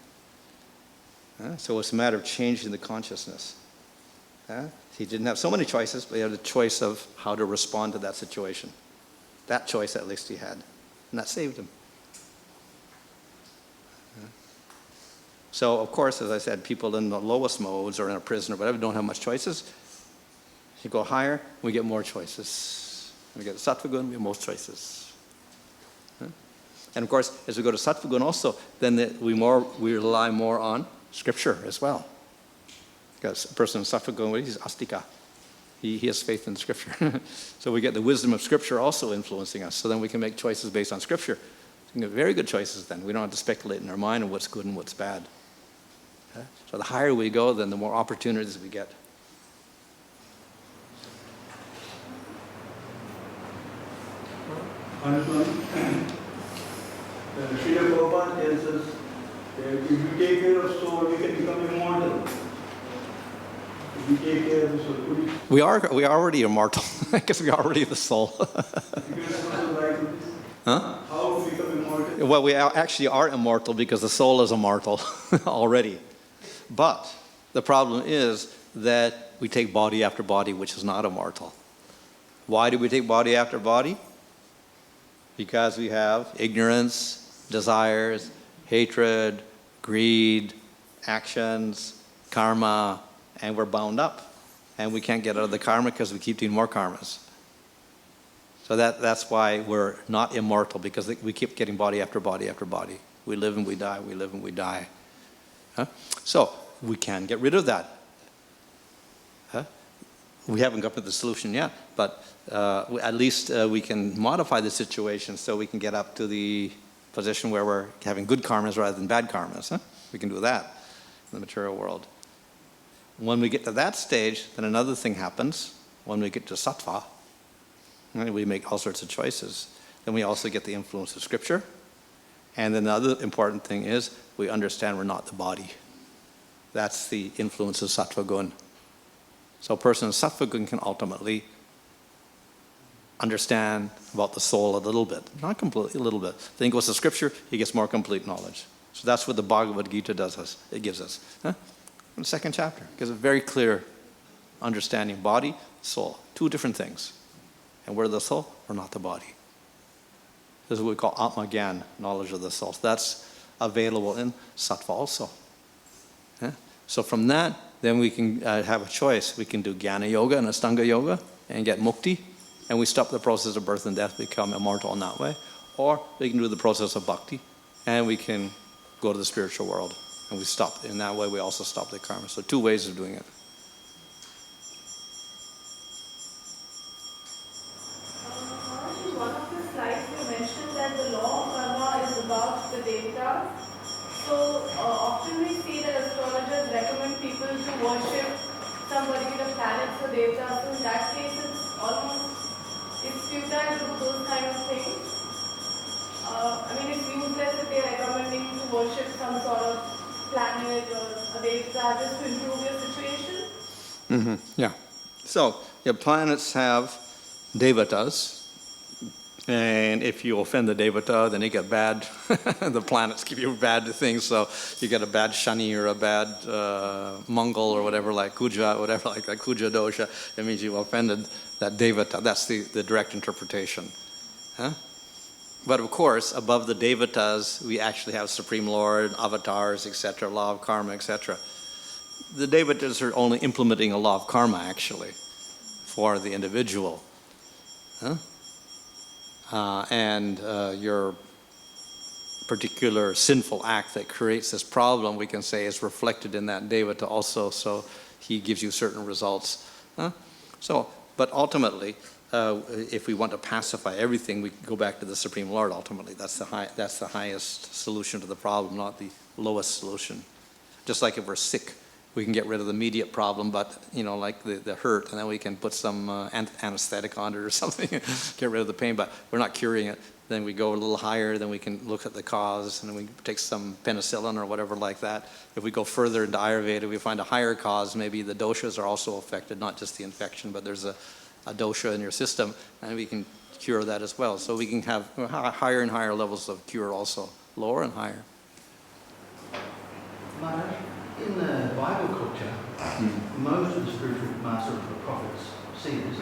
So it's a matter of changing the consciousness. He didn't have so many choices, but he had a choice of how to respond to that situation. That choice, at least, he had. And that saved him. So, of course, as I said, people in the lowest modes or in a prison or whatever don't have much choices. You go higher, we get more choices. When we get to Sattva Gun, we have most choices. And of course, as we go to Sattva Gun also, then we rely more on Scripture as well. Because a person in Sattva Gun, he's astika. He has faith in Scripture. So we get the wisdom of Scripture also influencing us. So then we can make choices based on Scripture. We can get very good choices then. We don't have to speculate in our mind on what's good and what's bad. So the higher we go, then the more opportunities we get. Śrīmad Bhāgavatam tells us that if you take care of soul, you can become immortal. If you take care of the soul, We are already immortal. I guess we are already the soul. Huh? How to become immortal? Well, we actually are immortal because the soul is immortal already. But the problem is that we take body after body, which is not immortal. Why do we take body after body? Because we have ignorance, desires, hatred, greed, actions, karma, and we're bound up. And we can't get out of the karma because we keep doing more karmas. So that's why we're not immortal, because we keep getting body after body after body. We live and we die, we live and we die. So we can get rid of that. We haven't got to the solution yet, but at least we can modify the situation so we can get up to the position where we're having good karmas rather than bad karmas. We can do that in the material world. When we get to that stage, then another thing happens. When we get to sattva, we make all sorts of choices. Then we also get the influence of Scripture. And then the other important thing is we understand we're not the body. That's the influence of sattva gun. So a person in sattva gun can ultimately understand about the soul a little bit. Not completely, a little bit. Then he goes to Scripture, he gets more complete knowledge. So that's what the Bhagavad Gita it gives us. In the second chapter, it gives a very clear understanding. Body, soul, two different things. And we're the soul, we're not the body. This is what we call Atma Gyan, knowledge of the soul. So that's available in sattva also. So from that, then we can have a choice. We can do Jnana Yoga and Astanga Yoga and get mukti, and we stop the process of birth and death, become immortal in that way. Or we can do the process of bhakti, and we can go to the spiritual world, and we stop. In that way, we also stop the karma. So two ways of doing it. One of the slides you mentioned that the law of karma is about the devatas. So often we see that astrologers recommend people to worship some particular planets or devatas. So in that case, it's futile to do those kind of things. It's useless if they are recommending to worship some sort of planet or a devata just to improve your situation. Yeah. So your planets have devatas. And if you offend the devata, then you get bad. The planets give you bad things, so you get a bad shani or a bad Mongol or whatever, like Kuja, whatever, like that Kuja dosha. It means you've offended that devata. That's the direct interpretation. But of course, above the devatas, we actually have Supreme Lord, avatars, etc., law of karma, etc. The devatas are only implementing a law of karma, actually, for the individual. And your particular sinful act that creates this problem, we can say, is reflected in that devata also, so he gives you certain results. But ultimately, if we want to pacify everything, we go back to the Supreme Lord ultimately. That's the highest solution to the problem, not the lowest solution. Just like if we're sick, we can get rid of the immediate problem, but, like the hurt, and then we can put some anesthetic on it or something, get rid of the pain, but we're not curing it. Then we go a little higher, then we can look at the cause, and then we take some penicillin or whatever like that. If we go further into Ayurveda, we find a higher cause. Maybe the doshas are also affected, not just the infection, but there's a dosha in your system, and we can cure that as well. So we can have higher and higher levels of cure also, lower and higher. Maharaj, in the Bible culture, most of the spiritual masters, the prophets, seers,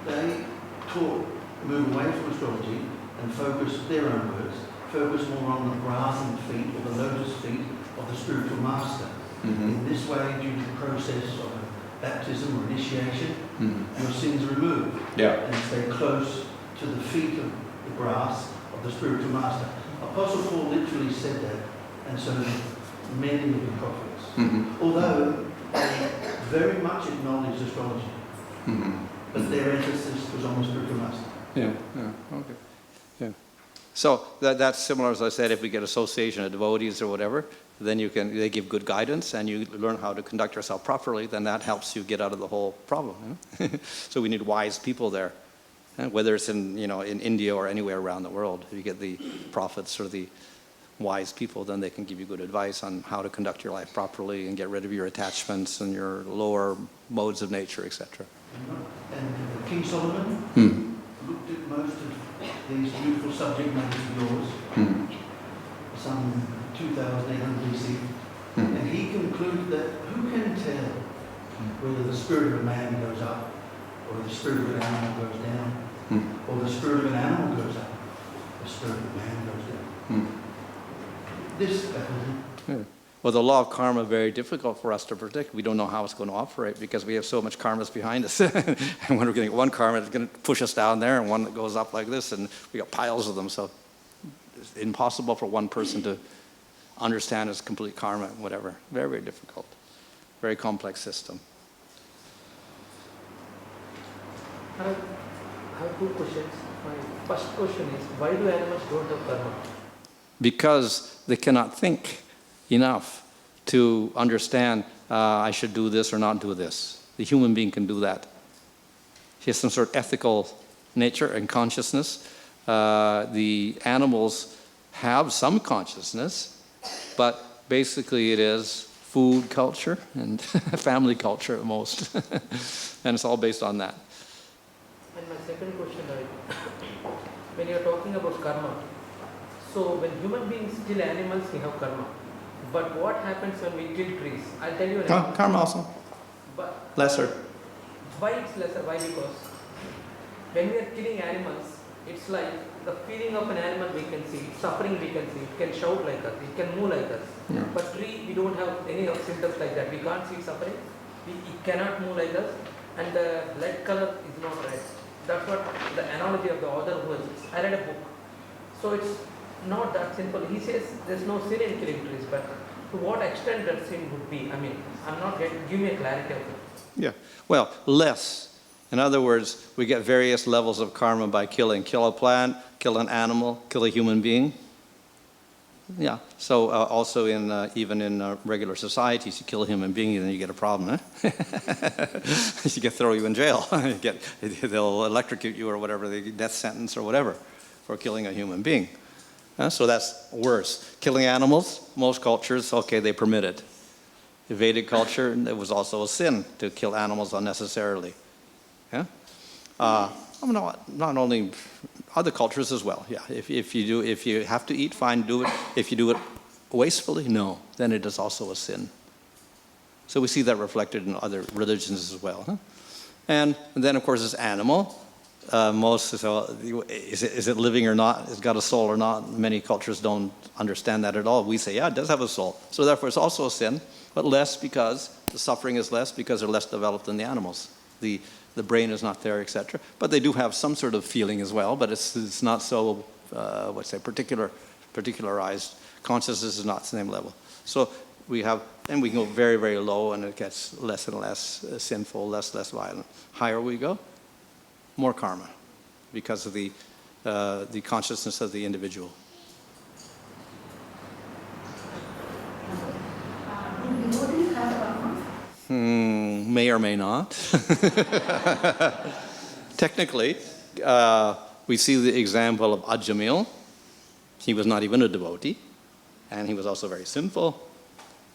they taught, move away from astrology and focus, their own words, focus more on the brazen feet or the lotus feet of the spiritual master. In this way, due to the process of baptism or initiation, your sins are removed and stay close to the feet of the brass of the spiritual master. Apostle Paul literally said that, and so many of the prophets, although they very much acknowledged astrology, but their emphasis was on the spiritual master. Okay. Yeah. So that's similar, as I said, if we get association of devotees or whatever, then they give good guidance and you learn how to conduct yourself properly, then that helps you get out of the whole problem. So we need wise people there, whether it's in India or anywhere around the world. If you get the prophets or the wise people, then they can give you good advice on how to conduct your life properly and get rid of your attachments and your lower modes of nature, etc. And King Solomon looked at most of these beautiful subject matters of yours, some 2,800 BC, and he concluded that who can tell whether the spirit of a man goes up, or the spirit of an animal goes down, or the spirit of an animal goes up, the spirit of a man goes down. This Well, the law of karma is very difficult for us to predict. We don't know how it's going to operate because we have so much karmas behind us. And when we're getting one karma, it's going to push us down there, and one that goes up like this, and we got piles of them. So it's impossible for one person to understand his complete karma, whatever. Very, very difficult. Very complex system. I have two questions. My first question is, why do animals don't have karma? Because they cannot think enough to understand I should do this or not do this. The human being can do that. He has some sort of ethical nature and consciousness. The animals have some consciousness, but basically it is food culture and family culture at most. And it's all based on that. And my second question is, when you're talking about karma, so when human beings kill animals, we have karma. But what happens when we kill trees? I'll tell you an example. Karma also. But Lesser. why it's lesser? Why? Because when we are killing animals, it's like the feeling of an animal we can see, suffering we can see, it can shout like us, it can move like us. Yeah. But tree, we don't have any of symptoms like that. We can't see suffering, it cannot move like us, and the blood color is not red. That's what the analogy of the author was. I read a book. So it's not that simple. He says there's no sin in killing trees, but to what extent that sin would be? I mean, I'm not getting, give me a clarity of it. Yeah. Well, less. In other words, we get various levels of karma by killing. Kill a plant, kill an animal, kill a human being. Yeah. So also in even in regular societies, you kill a human being, and then you get a problem. You get throw you in jail. They'll electrocute you or whatever, the death sentence or whatever, for killing a human being. So that's worse. Killing animals, most cultures, okay, they permit it. The Vedic culture, it was also a sin to kill animals unnecessarily. Yeah? Not only other cultures as well. Yeah, if you have to eat, fine, do it. If you do it wastefully, no, then it is also a sin. So we see that reflected in other religions as well. Huh? And then, of course, this animal. Is it living or not? It's got a soul or not? Many cultures don't understand that at all. We say, yeah, it does have a soul. So therefore, it's also a sin, but less because the suffering is less because they're less developed than the animals. The brain is not there, etc. But they do have some sort of feeling as well. But it's not so particularized. Consciousness is not the same level. So we have, and we can go very, very low, and it gets less and less sinful, less violent. Higher we go, more karma because of the consciousness of the individual. Do devotees have karma? May or may not. Technically, we see the example of Ajamil. He was not even a devotee, and he was also very sinful,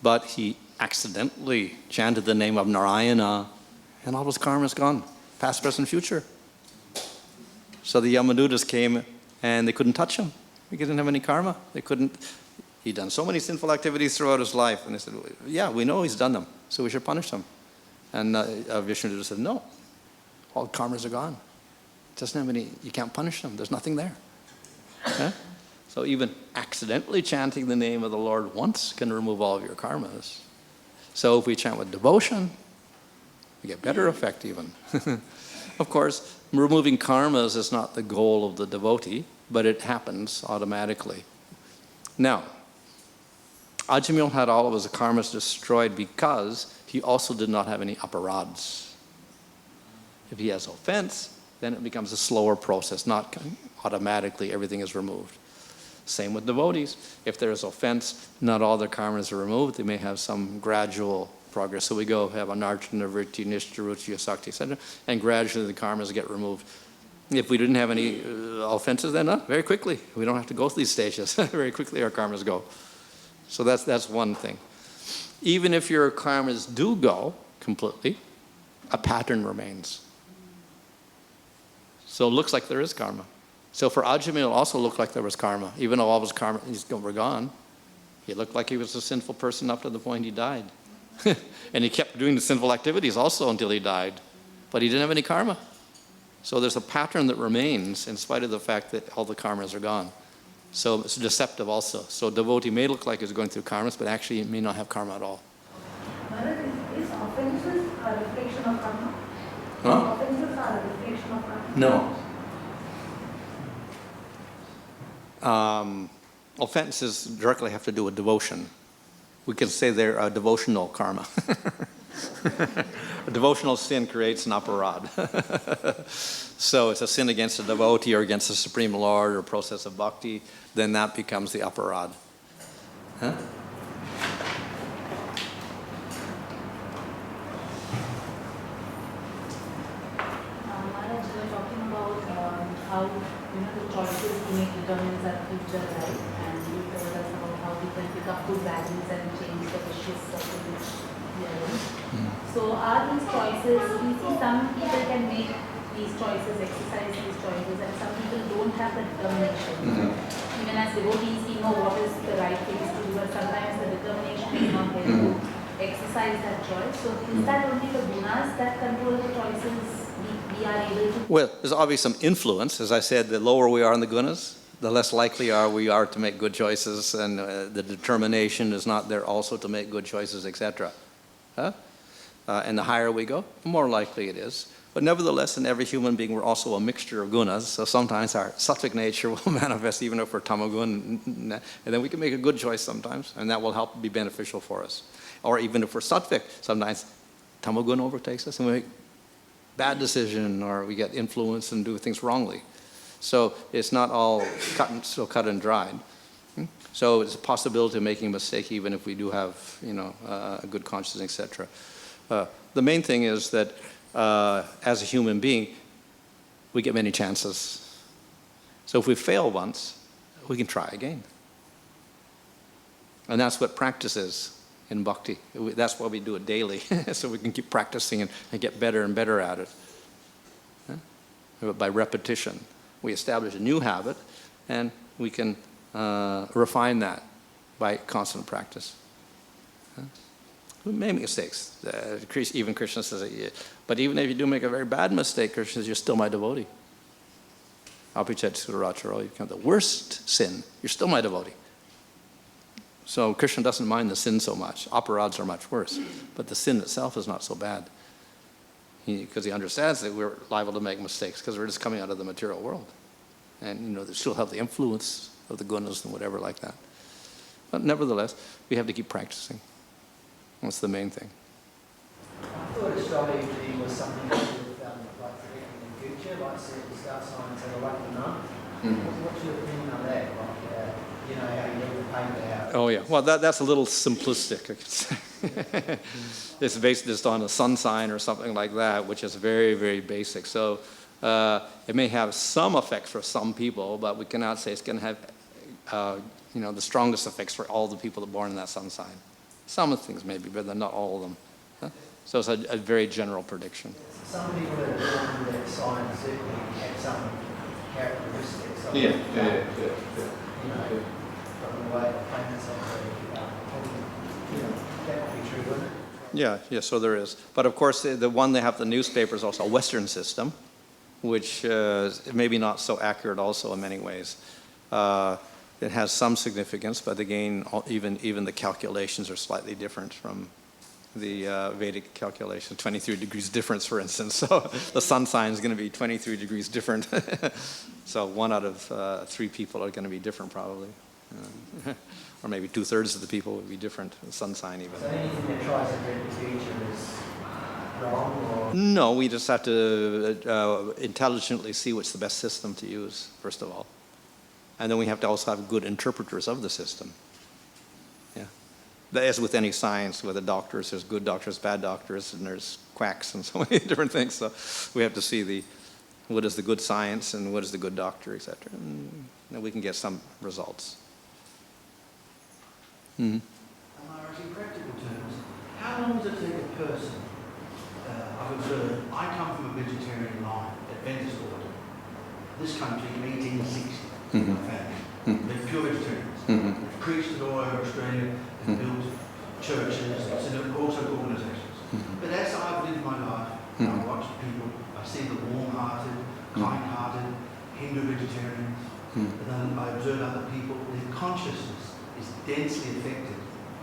but he accidentally chanted the name of Narayana, and all his karma is gone, past, present, future. So the Yamadutas came, and they couldn't touch him. He didn't have any karma. They couldn't. He'd done so many sinful activities throughout his life, and they said, yeah, we know he's done them, so we should punish him. And Vishnu said, no, all karmas are gone. Doesn't have any, you can't punish them. There's nothing there. Okay? So even accidentally chanting the name of the Lord once can remove all of your karmas. So if we chant with devotion, we get better effect even. Of course, removing karmas is not the goal of the devotee, but it happens automatically. Now, Ajamil had all of his karmas destroyed because he also did not have any aparads. If he has offense, then it becomes a slower process, not automatically everything is removed. Same with devotees. If there is offense, not all their karmas are removed. They may have some gradual progress. So we go have anarchana, vritti, nishtaruchi, asakti, etc., and gradually the karmas get removed. If we didn't have any offenses, then very quickly. We don't have to go through these stages. Very quickly our karmas go. So that's one thing. Even if your karmas do go completely, a pattern remains. So it looks like there is karma. So for Ajamil, it also looked like there was karma. Even though all of his karma were gone, he looked like he was a sinful person up to the point he died. And he kept doing the sinful activities also until he died. But he didn't have any karma. So there's a pattern that remains in spite of the fact that all the karmas are gone. So it's deceptive also. So a devotee may look like he's going through karmas, but actually he may not have karma at all. Maharaj, is offenses a reflection of karma? Huh? Offenses are a reflection of karma? No. Offenses directly have to do with devotion. We can say they're a devotional karma. A devotional sin creates an aparad. So it's a sin against a devotee or against the Supreme Lord or process of bhakti, then that becomes the aparad. Huh? Maharaj, we were talking about how the choices we make determines our future life, and you told us about how we can pick up good values and change the vicious circle which we are in. So are these choices, we see some people can make these choices, exercise these choices, and some people don't have the determination. Even as devotees, we know what is the right thing to do, but sometimes the determination is not there to exercise that choice. So is that only the gunas that control the choices we are able to? Well, there's obviously some influence. As I said, the lower we are in the gunas, the less likely we are to make good choices, and the determination is not there also to make good choices, etc. Huh? And the higher we go, the more likely it is. But nevertheless, in every human being, we're also a mixture of gunas. So sometimes our sattvic nature will manifest even if we're tamagun, and then we can make a good choice sometimes, and that will help be beneficial for us. Or even if we're sattvic, sometimes tamagun overtakes us, and we make bad decision, or we get influenced and do things wrongly. So it's not all cut and dried. So it's a possibility of making a mistake even if we do have, a good consciousness, etc. The main thing is that as a human being, we get many chances. So if we fail once, we can try again. And that's what practice is in bhakti. That's why we do it daily, so we can keep practicing and get better and better at it. By repetition. We establish a new habit, and we can refine that by constant practice. We may make mistakes. Even Krishna says, but even if you do make a very bad mistake, Krishna says, you're still my devotee. Apichet Suracharo, you become the worst sin, you're still my devotee. So Krishna doesn't mind the sin so much. Aparads are much worse, but the sin itself is not so bad. Because he understands that we're liable to make mistakes because we're just coming out of the material world. And they still have the influence of the gunas and whatever like that. But nevertheless, we have to keep practicing. That's the main thing. I thought astrology was something that you would like predicting in the future, like What's your opinion on that? Like, you know, how you leave the paper out? Oh yeah, well that's a little simplistic, I could say. It's based just on a sun sign or something like that, which is very, very basic. So it may have some effects for some people, but we cannot say it's going to have the strongest effects for all the people that are born in that sun sign. Some of the things maybe, but not all of them. Huh? So it's a very general prediction. Some people that are born with that sign certainly have some characteristics of Yeah. you know, from the way the planets operate. That would be true, wouldn't it? Yeah, so there is. But of course, the one they have the newspaper is also a Western system, which maybe not so accurate also in many ways. It has some significance, but again, even the calculations are slightly different from the Vedic calculation. 23 degrees difference, for instance. So the sun sign is going to be 23 degrees different. So 1 out of 3 people are going to be different probably. Or maybe 2/3 of the people would be different, the sun sign even. So anything that tries to predict the future is wrong, or? No, we just have to intelligently see what's the best system to use, first of all. And then we have to also have good interpreters of the system. Yeah. As with any science, with the doctors, there's good doctors, bad doctors, and there's quacks and so many different things. So we have to see what is the good science and what is the good doctor, etc. And then we can get some results. Mm-hmm. In practical terms, how long does it take a person? I've observed, I come from a vegetarian line, Adventist order. This country, 1860, my family. They're pure vegetarians. They've preached it all over Australia and built churches and also organisations. But as I've lived my life, I've watched people, I see the warm-hearted, kind-hearted, Hindu vegetarians, and then I observe other people, their consciousness is densely affected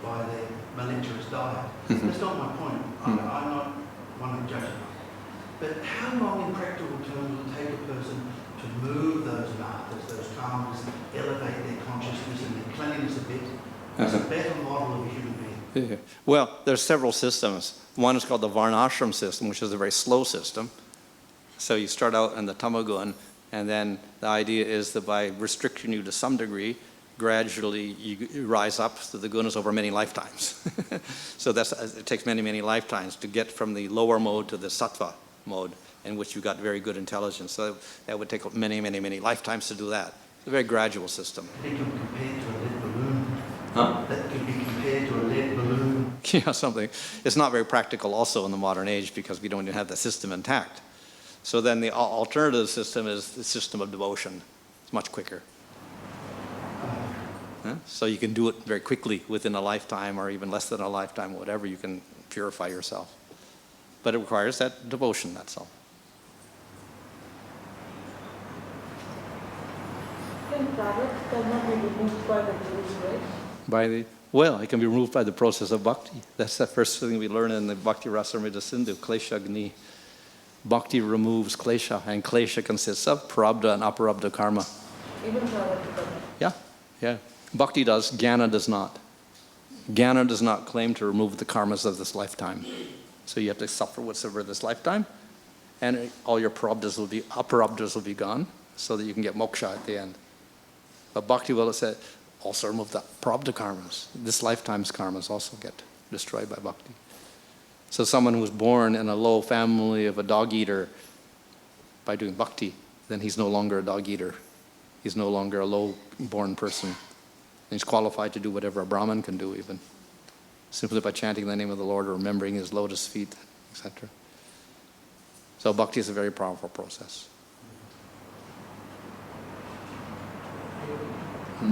by their malicious diet. That's not my point. I'm not one of judging. But how long in practical terms will it take a person to move those markers, those karmas, elevate their consciousness and their cleanliness a bit? It's a better model of a human being. Yeah. Well, there's several systems. One is called the Varnashram system, which is a very slow system. So you start out in the tamagun, and then the idea is that by restricting you to some degree, gradually you rise up to the gunas over many lifetimes. So it takes many, many lifetimes to get from the lower mode to the sattva mode, in which you've got very good intelligence. So that would take many, many, many lifetimes to do that. It's a very gradual system. It can be compared to a lead balloon. Huh? That could be compared to a lead balloon. Yeah, something. It's not very practical also in the modern age because we don't even have the system intact. So then the alternative system is the system of devotion. It's much quicker. So you can do it very quickly within a lifetime or even less than a lifetime, whatever, you can purify yourself. But it requires that devotion, that's all. Can prarabdha karma be removed by the Guru's grace? Well, it can be removed by the process of bhakti. That's the first thing we learn in the Bhakti Rasamrita Sindhu, Klesha Agni. Bhakti removes klesha, and klesha consists of prarabdha and aparabdha karma. Even prarabdha karma? Yeah. Bhakti does, jnana does not. Jnana does not claim to remove the karmas of this lifetime. So you have to suffer whatsoever this lifetime, and all your aparabdhas will be gone, so that you can get moksha at the end. But Bhakti will say, also remove the prarabdha karmas. This lifetime's karmas also get destroyed by bhakti. So someone who was born in a low family of a dog eater, by doing bhakti, then he's no longer a dog eater. He's no longer a low-born person. He's qualified to do whatever a Brahmin can do even, simply by chanting the name of the Lord or remembering his lotus feet, etc. So bhakti is a very powerful process. The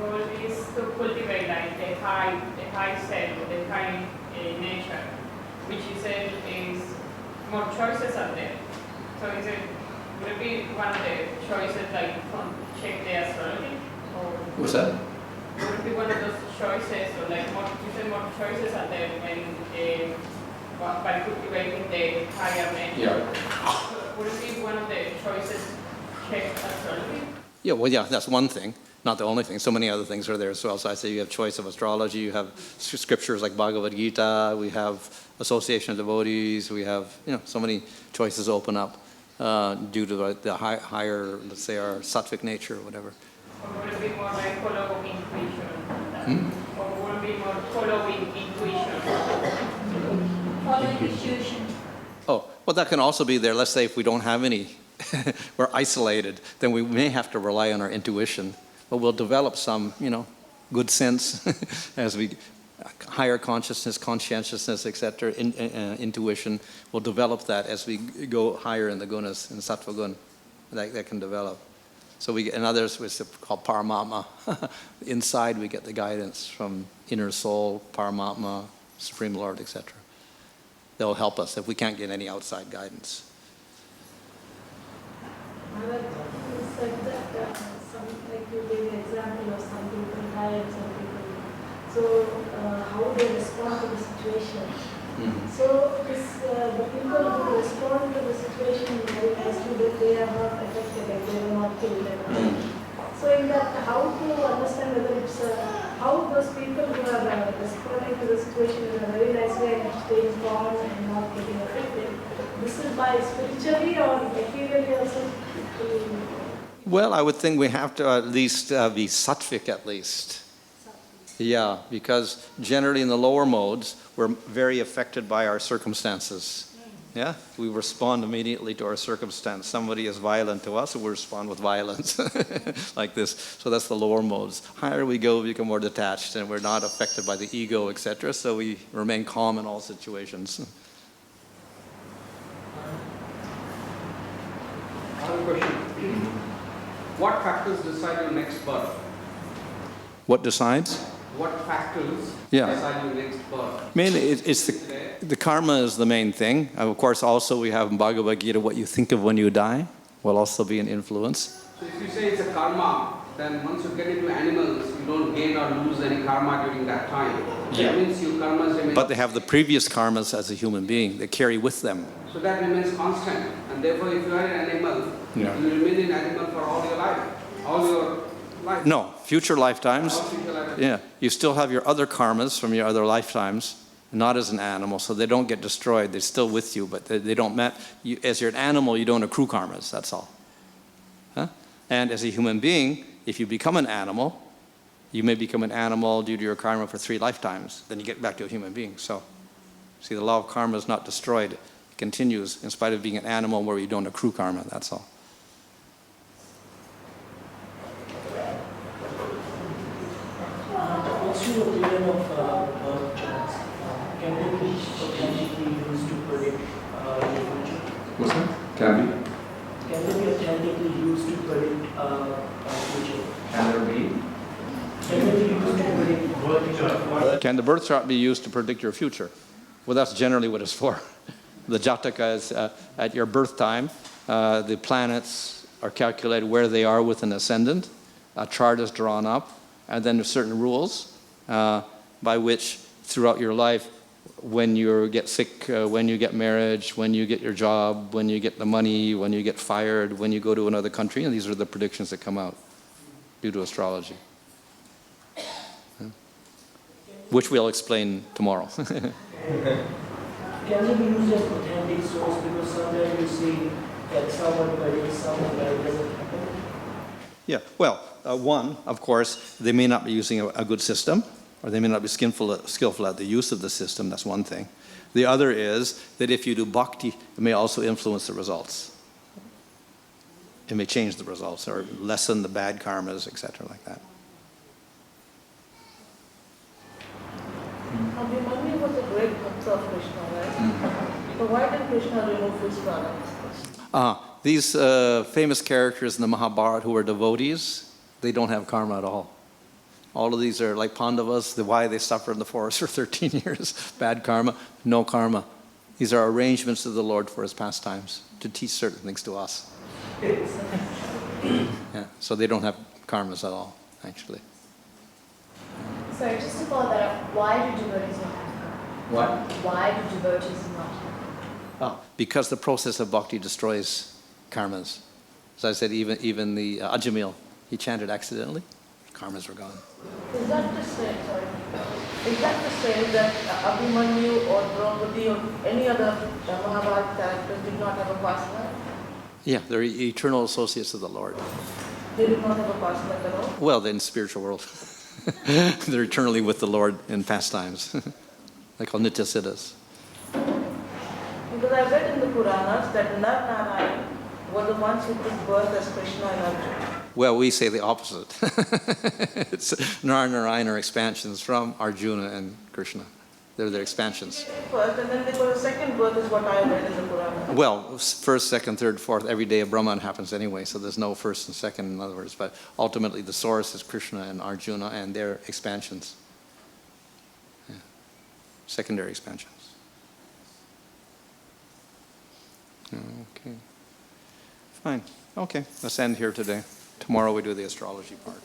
goal is to cultivate like the high self, the high nature, which you said is more choices are there. So would it be one of the choices like check the astrology? Or What's that? would it be one of those choices, or like you said more choices are there when by cultivating the higher nature? Yeah. So would it be one of the choices check astrology? Yeah, that's one thing. Not the only thing. So many other things are there as well. So I say you have choice of astrology, you have scriptures like Bhagavad Gita, we have association of devotees, we have, so many choices open up. due to the higher, let's say, our sattvic nature or whatever. Or would it be more like following intuition? Or would it be more following intuition? Following intuition. Oh, well, that can also be there. Let's say if we don't have any, we're isolated, then we may have to rely on our intuition. But we'll develop some, good sense as we, higher consciousness, conscientiousness, etc., intuition. We'll develop that as we go higher in the gunas, in sattva gun. That can develop. So we get, in others, it's called Paramatma. Inside, we get the guidance from inner soul, Paramatma, Supreme Lord, etc. They'll help us if we can't get any outside guidance. You said that like you gave an example of some people die and some people. So how they respond to the situation. So this, the people who respond to the situation very nicely, that they are not affected, like they were not killed. So in that, how to understand whether it's how those people who are responding to the situation in a very nice way and staying calm and not getting affected. This is by spiritually or materially also? Well, I would think we have to at least be sattvic at least. Yeah, because generally in the lower modes, we're very affected by our circumstances. Yeah, we respond immediately to our circumstance. Somebody is violent to us, and we respond with violence, like this. So that's the lower modes. Higher we go, we become more detached, and we're not affected by the ego, etc. So we remain calm in all situations. I have a question. What factors decide your next birth? What decides? What factors Yeah. decide your next birth? I mean, it's the karma is the main thing. Of course, also we have in Bhagavad Gita, what you think of when you die will also be an influence. So if you say it's a karma, then once you get into animals, you don't gain or lose any karma during that time. Yeah. That means your karmas remain. But they have the previous karmas as a human being. They carry with them. So that remains constant. And therefore, if you are an animal, Yeah. you remain an animal for all your life. All your life. No, future lifetimes. All future lifetimes. Yeah, you still have your other karmas from your other lifetimes, not as an animal, so they don't get destroyed. They're still with you, but they don't as you're an animal, you don't accrue karmas, that's all. Huh? And as a human being, if you become an animal, you may become an animal due to your karma for 3 lifetimes. Then you get back to a human being. So, see, the law of karma is not destroyed. It continues in spite of being an animal where you don't accrue karma, that's all. What's your opinion of birth charts? Can they be authentically used to predict the future? What's that? Can be. Can they be authentically used to predict future? Can there be? Can they be used to predict birth chart? Can the birth chart be used to predict your future? Well, that's generally what it's for. The Jataka is at your birth time, the planets are calculated where they are with an ascendant, a chart is drawn up, and then there's certain rules by which throughout your life, when you get sick, when you get married, when you get your job, when you get the money, when you get fired, when you go to another country, and these are the predictions that come out due to astrology. Which we'll explain tomorrow. Can they be used as authentic source because sometimes you see that someone predicts something that doesn't happen? Yeah, well, one, of course, they may not be using a good system, or they may not be skillful at the use of the system, that's one thing. The other is that if you do bhakti, it may also influence the results. It may change the results, or lessen the bad karmas, etc., like that. Abhimanyu was a great bhakta of Krishna, right? So why did Krishna remove his prana? These famous characters in the Mahabharata who are devotees, they don't have karma at all. All of these are like Pandavas, why they suffer in the forest for 13 years. Bad karma, no karma. These are arrangements of the Lord for his pastimes, to teach certain things to us. Yeah, so they don't have karmas at all, actually. Sorry, just to follow that up, why do devotees not have karma? What? Why do devotees not have karma? Because the process of bhakti destroys karmas. As I said, even the Ajamil, he chanted accidentally, karmas were gone. Is that to say, is that to say that Abhimanyu or Draupadi or any other Mahabharata characters did not have a past life? Yeah, they're eternal associates of the Lord. They do not have a past life at all? Well, in the spiritual world. They're eternally with the Lord in pastimes. They're called Nitya Siddhas. Because I read in the Puranas that Nar-Narayan were the ones who took birth as Krishna and Arjuna. Well, we say the opposite. It's Nar-Narayan are expansions from Arjuna and Krishna. They're their expansions. First, and then they got a second birth is what I read in the Purana. Well, first, second, third, fourth, every day of Brahman happens anyway, so there's no first and second, in other words. But ultimately, the source is Krishna and Arjuna and their expansions. Yeah. Secondary expansions. Okay. Fine. Okay, let's end here today. Tomorrow we do the astrology part.